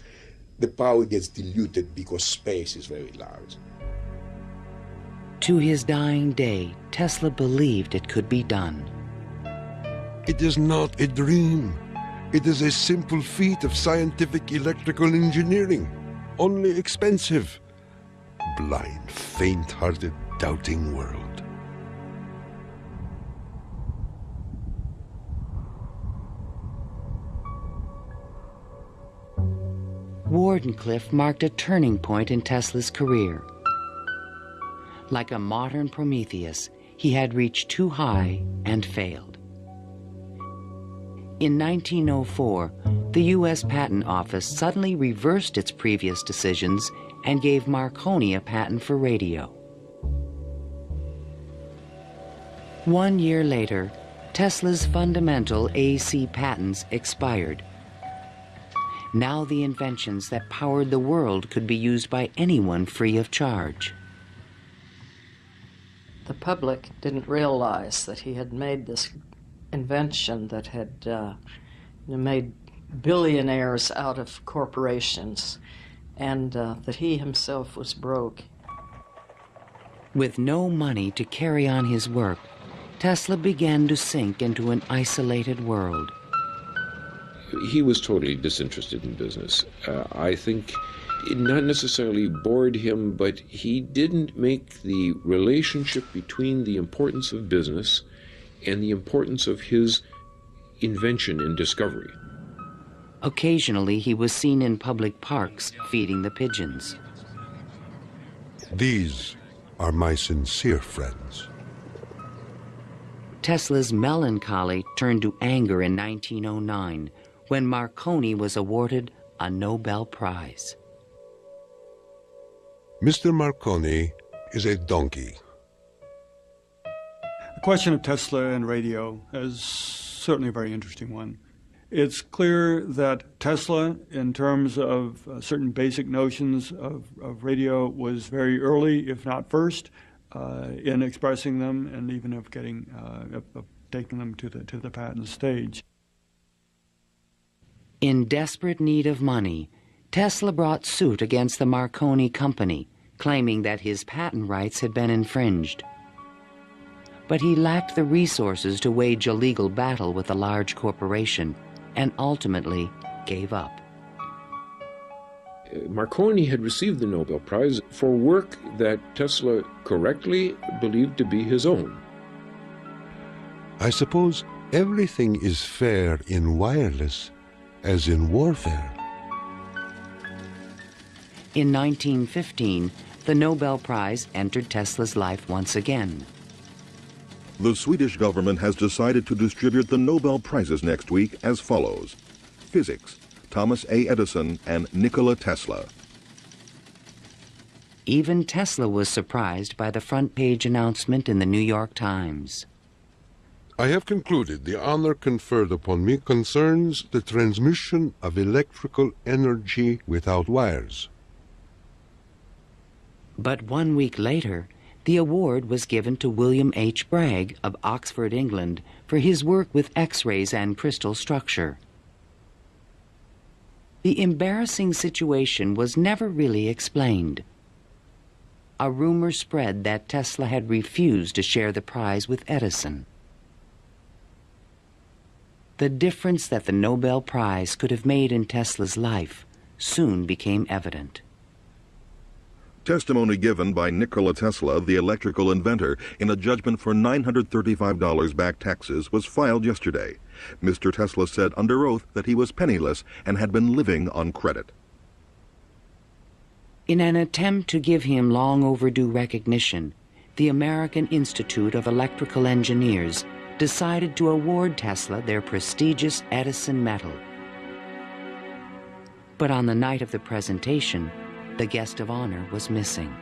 the power gets diluted because space is very large. To his dying day, Tesla believed it could be done. It is not a dream. It is a simple feat of scientific electrical engineering, only expensive. Blind, faint-hearted, doubting world. Wardenclyffe marked a turning point in Tesla's career. Like a modern Prometheus, he had reached too high and failed. In 1904, the U.S. Patent Office suddenly reversed its previous decisions and gave Marconi a patent for radio. 1 year later, Tesla's fundamental AC patents expired. Now the inventions that powered the world could be used by anyone free of charge. The public didn't realize that he had made this invention that had made billionaires out of corporations, and that he himself was broke. With no money to carry on his work, Tesla began to sink into an isolated world. He was totally disinterested in business. I think it not necessarily bored him, but he didn't make the relationship between the importance of business and the importance of his invention and discovery. Occasionally, he was seen in public parks feeding the pigeons. These are my sincere friends. Tesla's melancholy turned to anger in 1909 when Marconi was awarded a Nobel Prize. Mr. Marconi is a donkey. The question of Tesla and radio is certainly a very interesting one. It's clear that Tesla, in terms of certain basic notions of radio, was very early, if not first, in expressing them and even of getting of taking them to the patent stage. In desperate need of money, Tesla brought suit against the Marconi company, claiming that his patent rights had been infringed. But he lacked the resources to wage a legal battle with a large corporation, and ultimately gave up. Marconi had received the Nobel Prize for work that Tesla correctly believed to be his own. I suppose everything is fair in wireless as in warfare. In 1915, the Nobel Prize entered Tesla's life once again. The Swedish government has decided to distribute the Nobel Prizes next week as follows. Physics, Thomas A. Edison and Nikola Tesla. Even Tesla was surprised by the front-page announcement in the New York Times. I have concluded the honor conferred upon me concerns the transmission of electrical energy without wires. But 1 week later, the award was given to William H. Bragg of Oxford, England, for his work with X-rays and crystal structure. The embarrassing situation was never really explained. A rumor spread that Tesla had refused to share the prize with Edison. The difference that the Nobel Prize could have made in Tesla's life soon became evident. Testimony given by Nikola Tesla, the electrical inventor, in a judgment for $935 back taxes was filed yesterday. Mr. Tesla said under oath that he was penniless and had been living on credit. In an attempt to give him long overdue recognition, the American Institute of Electrical Engineers decided to award Tesla their prestigious Edison medal. But on the night of the presentation, the guest of honor was missing.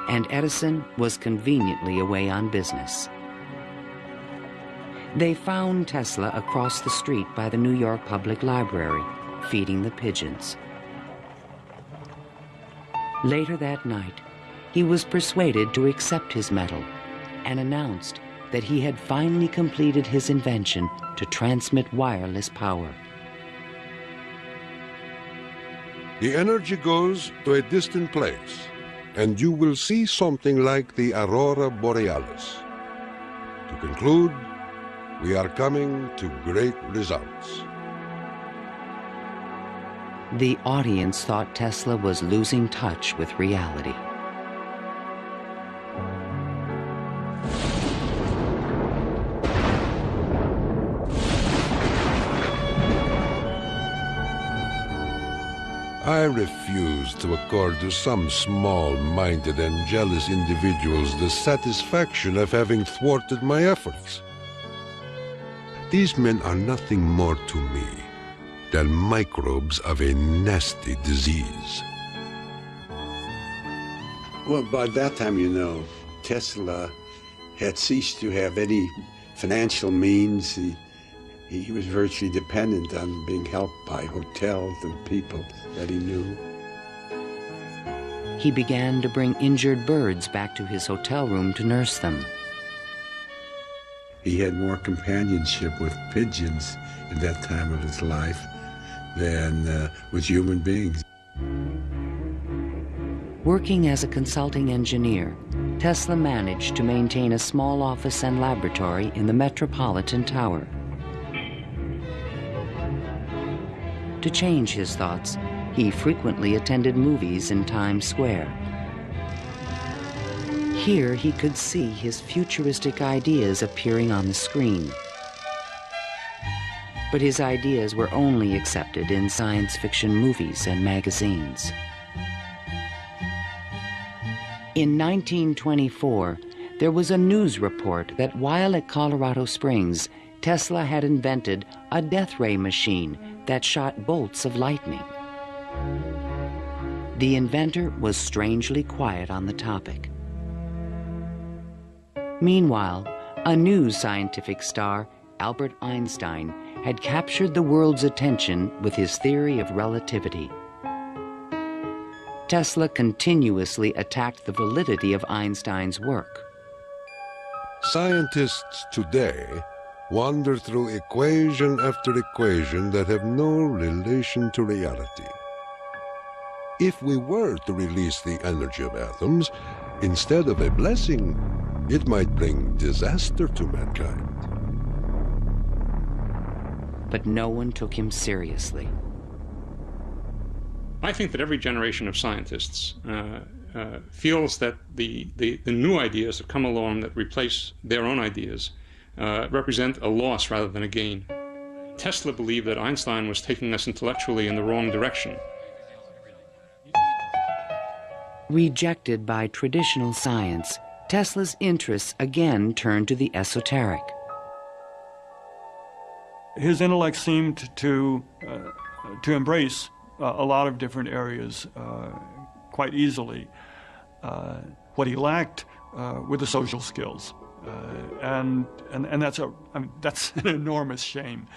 and Edison was conveniently away on business. They found Tesla across the street by the New York Public Library, feeding the pigeons. Later that night, he was persuaded to accept his medal and announced that he had finally completed his invention to transmit wireless power. The energy goes to a distant place, and you will see something like the aurora borealis. To conclude, we are coming to great results. The audience thought Tesla was losing touch with reality. I refuse to accord to some small-minded and jealous individuals the satisfaction of having thwarted my efforts. These men are nothing more to me than microbes of a nasty disease. Well, by that time, you know, Tesla had ceased to have any financial means. He was virtually dependent on being helped by hotels and people that he knew. He began to bring injured birds back to his hotel room to nurse them. He had more companionship with pigeons in that time of his life than with human beings. Working as a consulting engineer, Tesla managed to maintain a small office and laboratory in the Metropolitan Tower. To change his thoughts, he frequently attended movies in Times Square. Here he could see his futuristic ideas appearing on the screen. But his ideas were only accepted in science fiction movies and magazines. In 1924, there was a news report that while at Colorado Springs, Tesla had invented a death ray machine that shot bolts of lightning. The inventor was strangely quiet on the topic. Meanwhile, a new scientific star, Albert Einstein, had captured the world's attention with his theory of relativity. Tesla continuously attacked the validity of Einstein's work. Scientists today wander through equation after equation that have no relation to reality. If we were to release the energy of atoms, instead of a blessing, it might bring disaster to mankind. But no one took him seriously. I think that every generation of scientists feels that the new ideas that come along that replace their own ideas represent a loss rather than a gain. Tesla believed that Einstein was taking us intellectually in the wrong direction. Rejected by traditional science, Tesla's interests again turned to the esoteric. His intellect seemed to embrace a lot of different areas quite easily. What he lacked were the social skills. And that's an enormous shame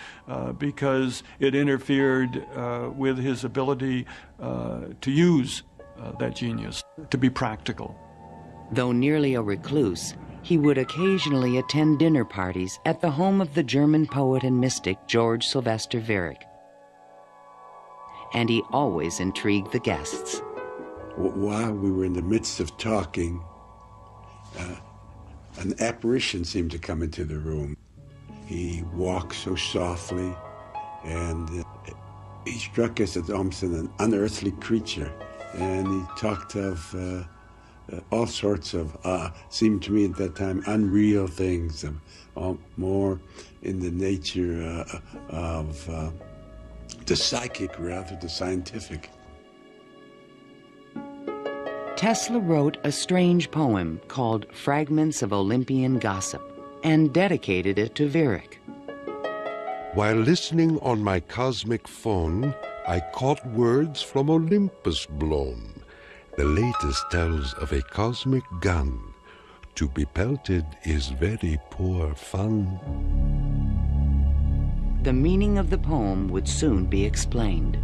because it interfered with his ability to use that genius, to be practical. Though nearly a recluse, he would occasionally attend dinner parties at the home of the German poet and mystic George Sylvester Viereck. And he always intrigued the guests. While we were in the midst of talking, an apparition seemed to come into the room. He walked so softly, and he struck us as almost an unearthly creature. And he talked of all sorts of, seemed to me at that time, unreal things, more in the nature of the psychic rather than the scientific. Tesla wrote a strange poem called Fragments of Olympian Gossip and dedicated it to Viereck. While listening on my cosmic phone, I caught words from Olympus blown, The latest tells of a cosmic gun. To be pelted is very poor fun. The meaning of the poem would soon be explained.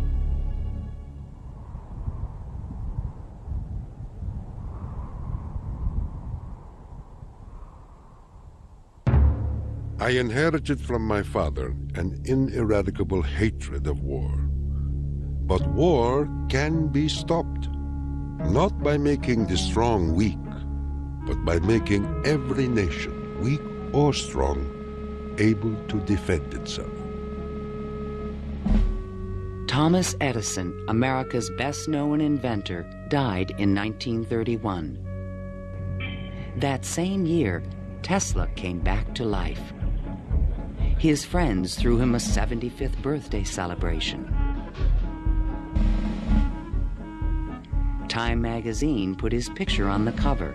I inherited from my father an ineradicable hatred of war. But war can be stopped, not by making the strong weak, but by making every nation, weak or strong, able to defend itself. Thomas Edison, America's best-known inventor, died in 1931. That same year, Tesla came back to life. His friends threw him a 75th birthday celebration. Time magazine put his picture on the cover.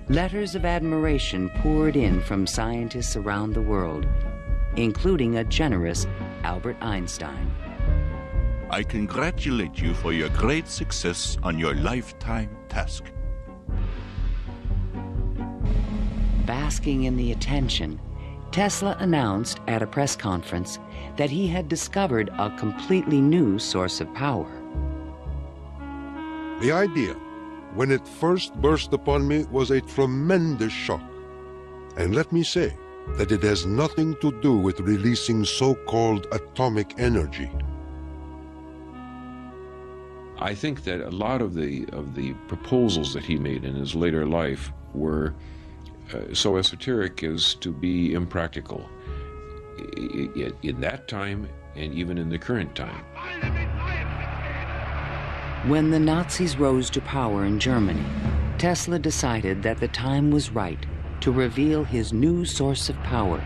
Letters of admiration poured in from scientists around the world, including a generous Albert Einstein. I congratulate you for your great success on your lifetime task. Basking in the attention, Tesla announced at a press conference that he had discovered a completely new source of power. The idea, when it first burst upon me, was a tremendous shock. And let me say that it has nothing to do with releasing so-called atomic energy. I think that a lot of the proposals that he made in his later life were so esoteric as to be impractical in that time and even in the current time. When the Nazis rose to power in Germany, Tesla decided that the time was right to reveal his new source of power,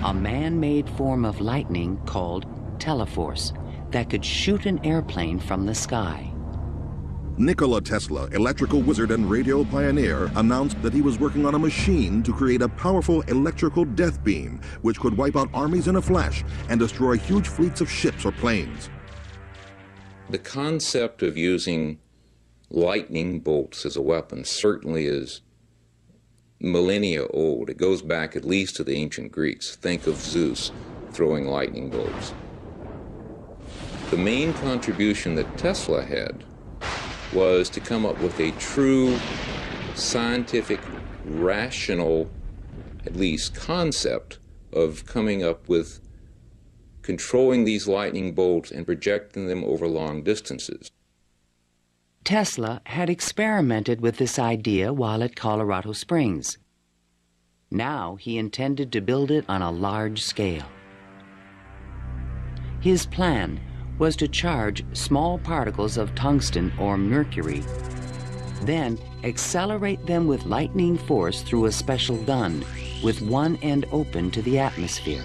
a man-made form of lightning called teleforce that could shoot an airplane from the sky. Nikola Tesla, electrical wizard and radio pioneer, announced that he was working on a machine to create a powerful electrical death beam which could wipe out armies in a flash and destroy huge fleets of ships or planes. The concept of using lightning bolts as a weapon certainly is millennia old. It goes back at least to the ancient Greeks. Think of Zeus throwing lightning bolts. The main contribution that Tesla had was to come up with a true scientific, rational, at least concept of coming up with controlling these lightning bolts and projecting them over long distances. Tesla had experimented with this idea while at Colorado Springs. Now he intended to build it on a large scale. His plan was to charge small particles of tungsten or mercury, then accelerate them with lightning force through a special gun with one end open to the atmosphere.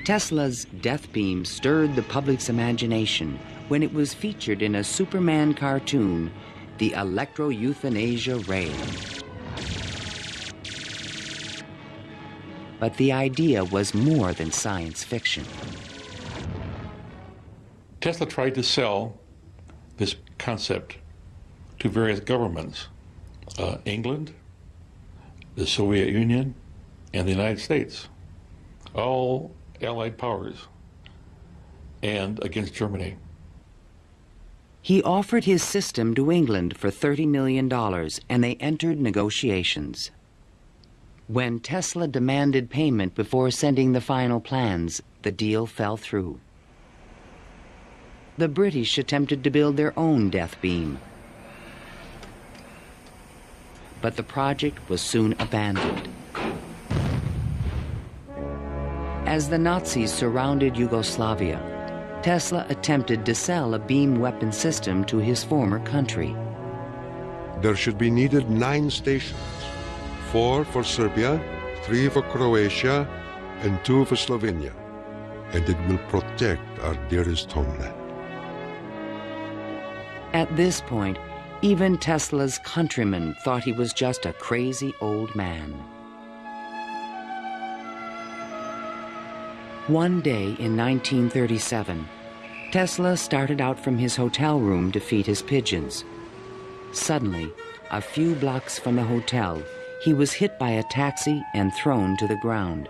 Tesla's death beam stirred the public's imagination when it was featured in a Superman cartoon, the Electro-Euthanasia Ray. But the idea was more than science fiction. Tesla tried to sell this concept to various governments, England, the Soviet Union, and the United States, all Allied powers, and against Germany. He offered his system to England for $30 million, and they entered negotiations. When Tesla demanded payment before sending the final plans, the deal fell through. The British attempted to build their own death beam, but the project was soon abandoned. As the Nazis surrounded Yugoslavia, Tesla attempted to sell a beam weapon system to his former country. There should be needed 9 stations. 4 for Serbia, 3 for Croatia, and 2 for Slovenia. And it will protect our dearest homeland. At this point, even Tesla's countrymen thought he was just a crazy old man. One day in 1937, Tesla started out from his hotel room to feed his pigeons. Suddenly, a few blocks from the hotel, he was hit by a taxi and thrown to the ground.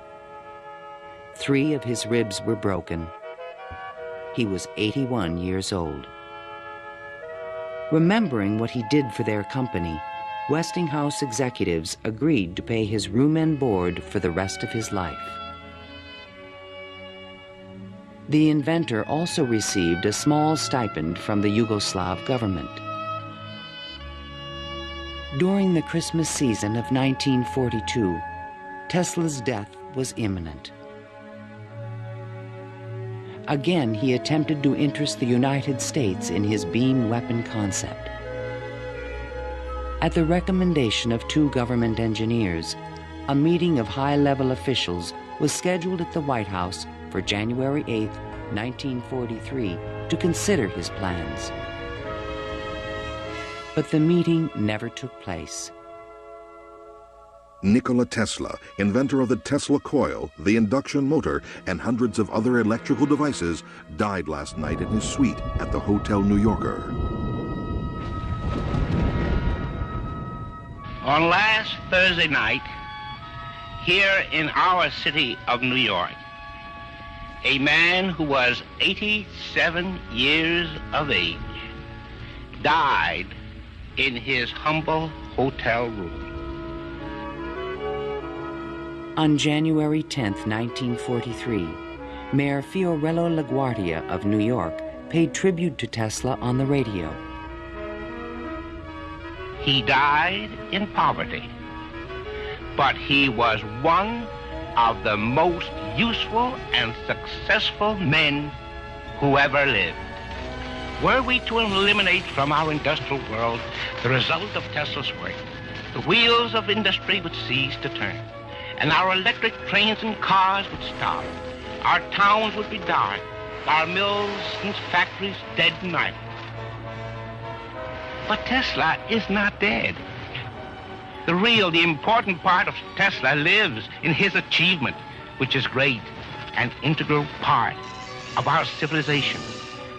3 of his ribs were broken. He was 81 years old. Remembering what he did for their company, Westinghouse executives agreed to pay his room and board for the rest of his life. The inventor also received a small stipend from the Yugoslav government. During the Christmas season of 1942, Tesla's death was imminent. Again, he attempted to interest the United States in his beam weapon concept. At the recommendation of 2 government engineers, a meeting of high-level officials was scheduled at the White House for January 8, 1943, to consider his plans. But the meeting never took place. Nikola Tesla, inventor of the Tesla coil, the induction motor, and hundreds of other electrical devices, died last night in his suite at the Hotel New Yorker. On last Thursday night, here in our city of New York, a man who was 87 years of age died in his humble hotel room. On January 10, 1943, Mayor Fiorello LaGuardia of New York paid tribute to Tesla on the radio. He died in poverty, but he was one of the most useful and successful men who ever lived. Were we to eliminate from our industrial world the result of Tesla's work, the wheels of industry would cease to turn, and our electric trains and cars would stop. Our towns would be dark, our mills and factories dead and idle. But Tesla is not dead. The important part of Tesla lives in his achievement, which is great, an integral part of our civilization,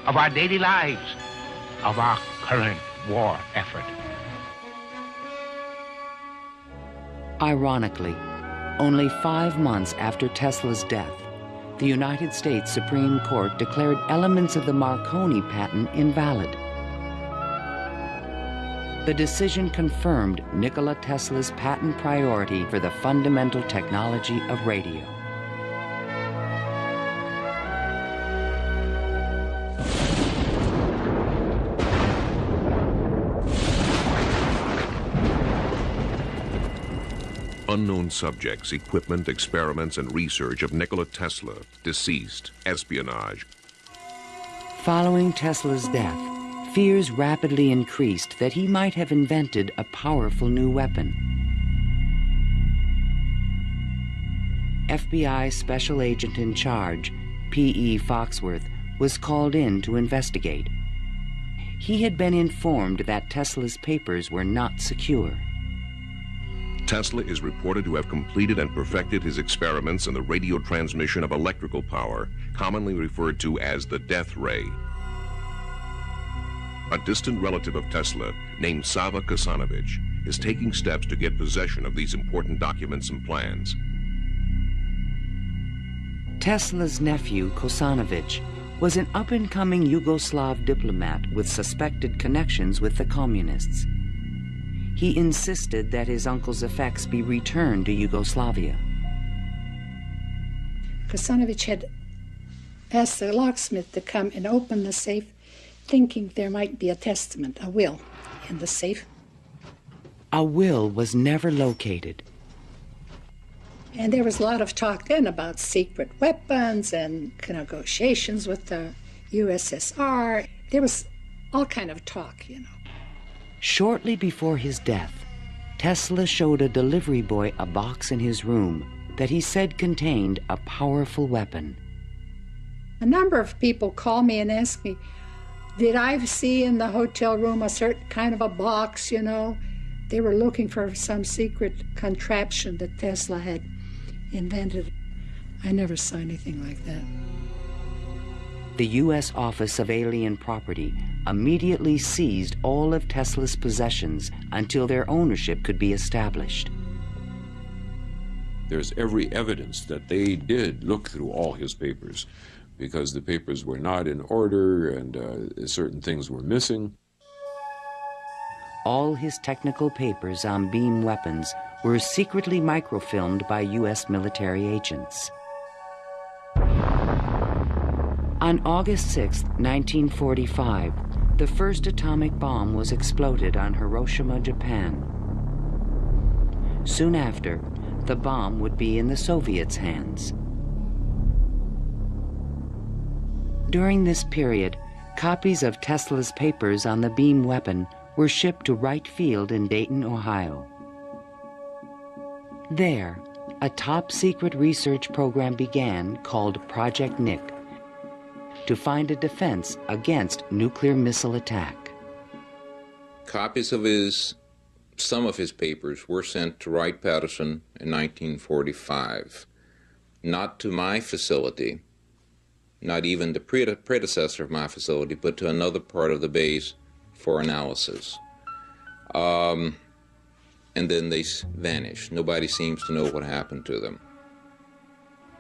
of our daily lives, of our current war effort. Ironically, only 5 months after Tesla's death, the United States Supreme Court declared elements of the Marconi patent invalid. The decision confirmed Nikola Tesla's patent priority for the fundamental technology of radio. Unknown subjects, equipment, experiments, and research of Nikola Tesla, deceased, espionage. Following Tesla's death, fears rapidly increased that he might have invented a powerful new weapon. FBI Special Agent in Charge, P.E. Foxworth, was called in to investigate. He had been informed that Tesla's papers were not secure. Tesla is reported to have completed and perfected his experiments in the radio transmission of electrical power, commonly referred to as the death ray. A distant relative of Tesla, named Sava Kosanovich, is taking steps to get possession of these important documents and plans. Tesla's nephew, Kosanovich, was an up-and-coming Yugoslav diplomat with suspected connections with the communists. He insisted that his uncle's effects be returned to Yugoslavia. Kosanovich had asked the locksmith to come and open the safe, thinking there might be a testament, a will, in the safe. A will was never located. And there was a lot of talk then about secret weapons and negotiations with the USSR. There was all kind of talk, you know. Shortly before his death, Tesla showed a delivery boy a box in his room that he said contained a powerful weapon. A number of people call me and ask me, did I see in the hotel room a certain kind of a box, you know? They were looking for some secret contraption that Tesla had invented. I never saw anything like that. The U.S. Office of Alien Property immediately seized all of Tesla's possessions until their ownership could be established. There's every evidence that they did look through all his papers, because the papers were not in order and certain things were missing. All his technical papers on beam weapons were secretly microfilmed by U.S. military agents. On August 6, 1945, the first atomic bomb was exploded on Hiroshima, Japan. Soon after, the bomb would be in the Soviets' hands. During this period, copies of Tesla's papers on the beam weapon were shipped to Wright Field in Dayton, Ohio. There, a top-secret research program began called Project Nick to find a defense against nuclear missile attack. Copies of some of his papers were sent to Wright-Patterson in 1945, not to my facility, not even the predecessor of my facility, but to another part of the base for analysis. And then they vanished. Nobody seems to know what happened to them.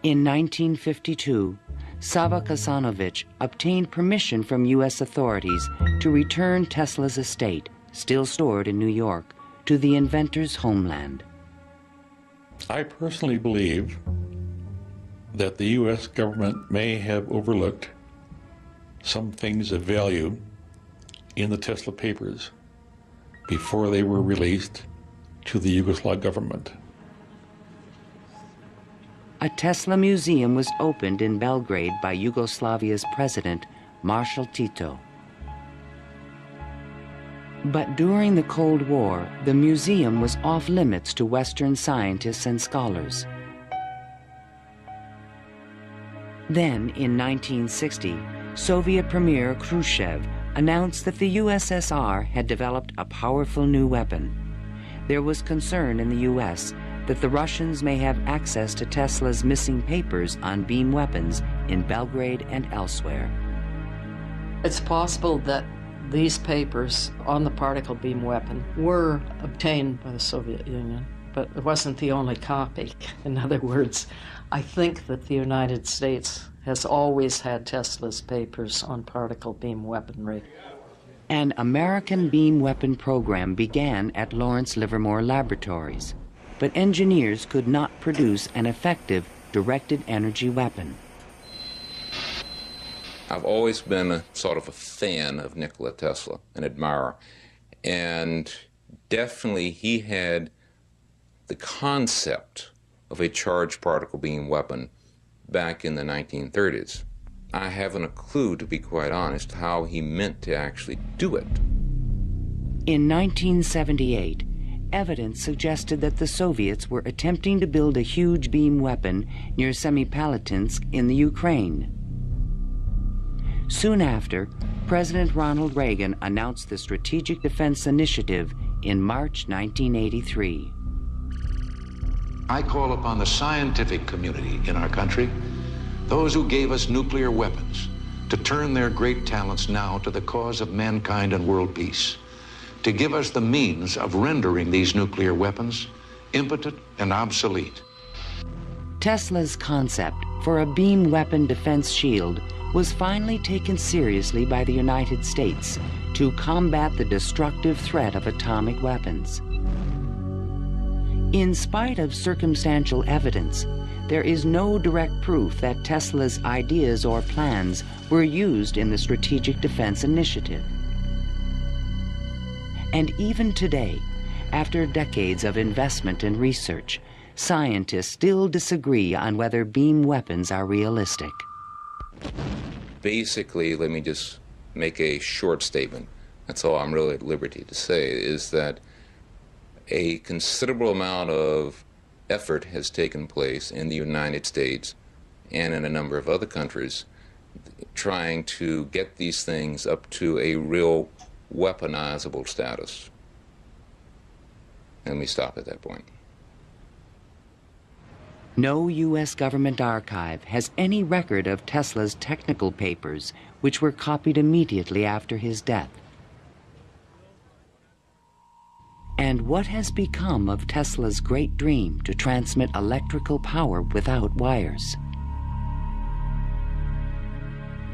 In 1952, Sava Kasanovich obtained permission from U.S. authorities to return Tesla's estate, still stored in New York, to the inventor's homeland. I personally believe that the U.S. government may have overlooked some things of value in the Tesla papers before they were released to the Yugoslav government. A Tesla museum was opened in Belgrade by Yugoslavia's president, Marshal Tito. But during the Cold War, the museum was off limits to Western scientists and scholars. Then, in 1960, Soviet Premier Khrushchev announced that the USSR had developed a powerful new weapon. There was concern in the U.S. that the Russians may have access to Tesla's missing papers on beam weapons in Belgrade and elsewhere. It's possible that these papers on the particle beam weapon were obtained by the Soviet Union, but it wasn't the only copy. In other words, I think that the United States has always had Tesla's papers on particle beam weaponry. An American beam weapon program began at Lawrence Livermore Laboratories, but engineers could not produce an effective directed energy weapon. I've always been a sort of a fan of Nikola Tesla, an admirer, and definitely he had the concept of a charged particle beam weapon back in the 1930s. I haven't a clue, to be quite honest, how he meant to actually do it. In 1978, evidence suggested that the Soviets were attempting to build a huge beam weapon near Semipalatinsk in the Ukraine. Soon after, President Ronald Reagan announced the Strategic Defense Initiative in March 1983. I call upon the scientific community in our country, those who gave us nuclear weapons, to turn their great talents now to the cause of mankind and world peace, to give us the means of rendering these nuclear weapons impotent and obsolete. Tesla's concept for a beam weapon defense shield was finally taken seriously by the United States to combat the destructive threat of atomic weapons. In spite of circumstantial evidence, there is no direct proof that Tesla's ideas or plans were used in the Strategic Defense Initiative. And even today, after decades of investment and research, scientists still disagree on whether beam weapons are realistic. Basically, let me just make a short statement. That's all I'm really at liberty to say, is that a considerable amount of effort has taken place in the United States and in a number of other countries trying to get these things up to a real weaponizable status. Let me stop at that point. No U.S. government archive has any record of Tesla's technical papers, which were copied immediately after his death. And what has become of Tesla's great dream to transmit electrical power without wires?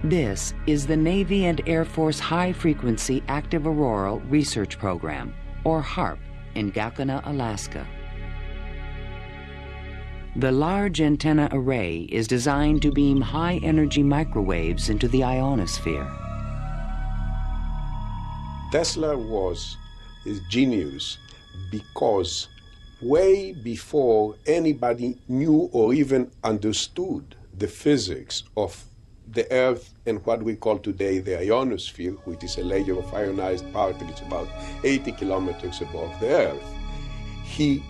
This is the Navy and Air Force High Frequency Active Auroral Research Program, or HARP, in Gakona, Alaska. The large antenna array is designed to beam high-energy microwaves into the ionosphere. Tesla was a genius because way before anybody knew or even understood the physics of the Earth and what we call today the ionosphere, which is a layer of ionized particles about 80 kilometers above the Earth, he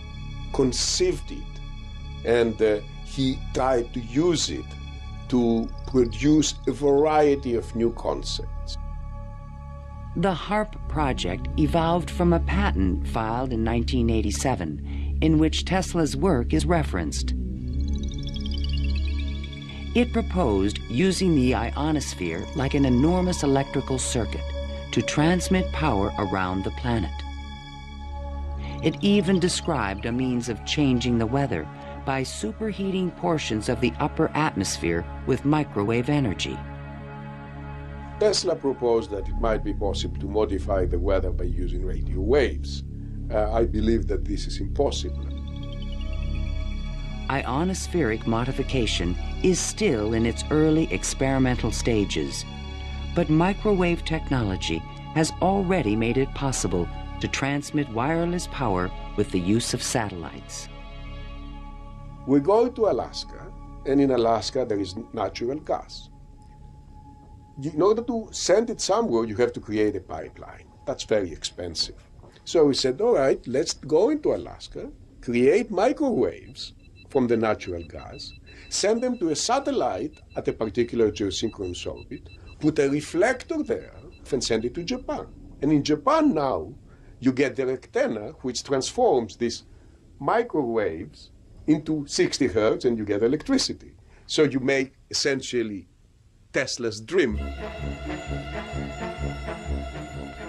conceived it. And he tried to use it to produce a variety of new concepts. The Harp Project evolved from a patent filed in 1987, in which Tesla's work is referenced. It proposed using the ionosphere like an enormous electrical circuit to transmit power around the planet. It even described a means of changing the weather by superheating portions of the upper atmosphere with microwave energy. Tesla proposed that it might be possible to modify the weather by using radio waves. I believe that this is impossible. Ionospheric modification is still in its early experimental stages, but microwave technology has already made it possible to transmit wireless power with the use of satellites. We go to Alaska, and in Alaska there is natural gas. In order to send it somewhere, you have to create a pipeline. That's very expensive. So we said, all right, let's go into Alaska, create microwaves from the natural gas, send them to a satellite at a particular geosynchronous orbit, put a reflector there, and send it to Japan. And in Japan now, you get the antenna, which transforms these microwaves into 60 hertz, and you get electricity. So you make essentially Tesla's dream.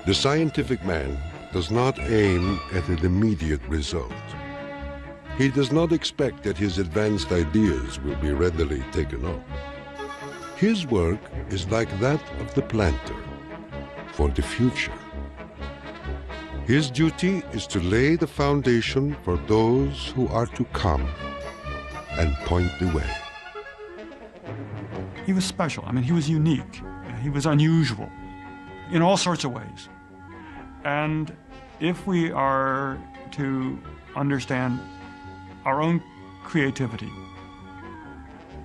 The scientific man does not aim at an immediate result. He does not expect that his advanced ideas will be readily taken up. His work is like that of the planter for the future. His duty is to lay the foundation for those who are to come and point the way. He was special. I mean, he was unique. He was unusual in all sorts of ways. And if we are to understand our own creativity,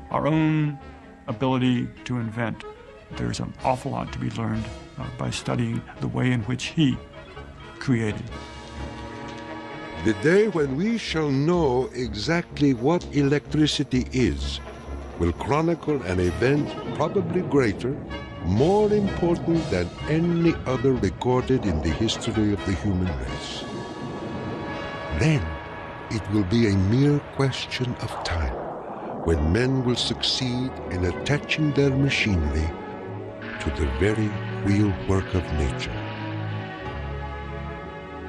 our own ability to invent, there's an awful lot to be learned by studying the way in which he created. The day when we shall know exactly what electricity is will chronicle an event probably greater, more important than any other recorded in the history of the human race. Then it will be a mere question of time when men will succeed in attaching their machinery to the very real work of nature.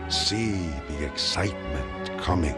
See the excitement coming.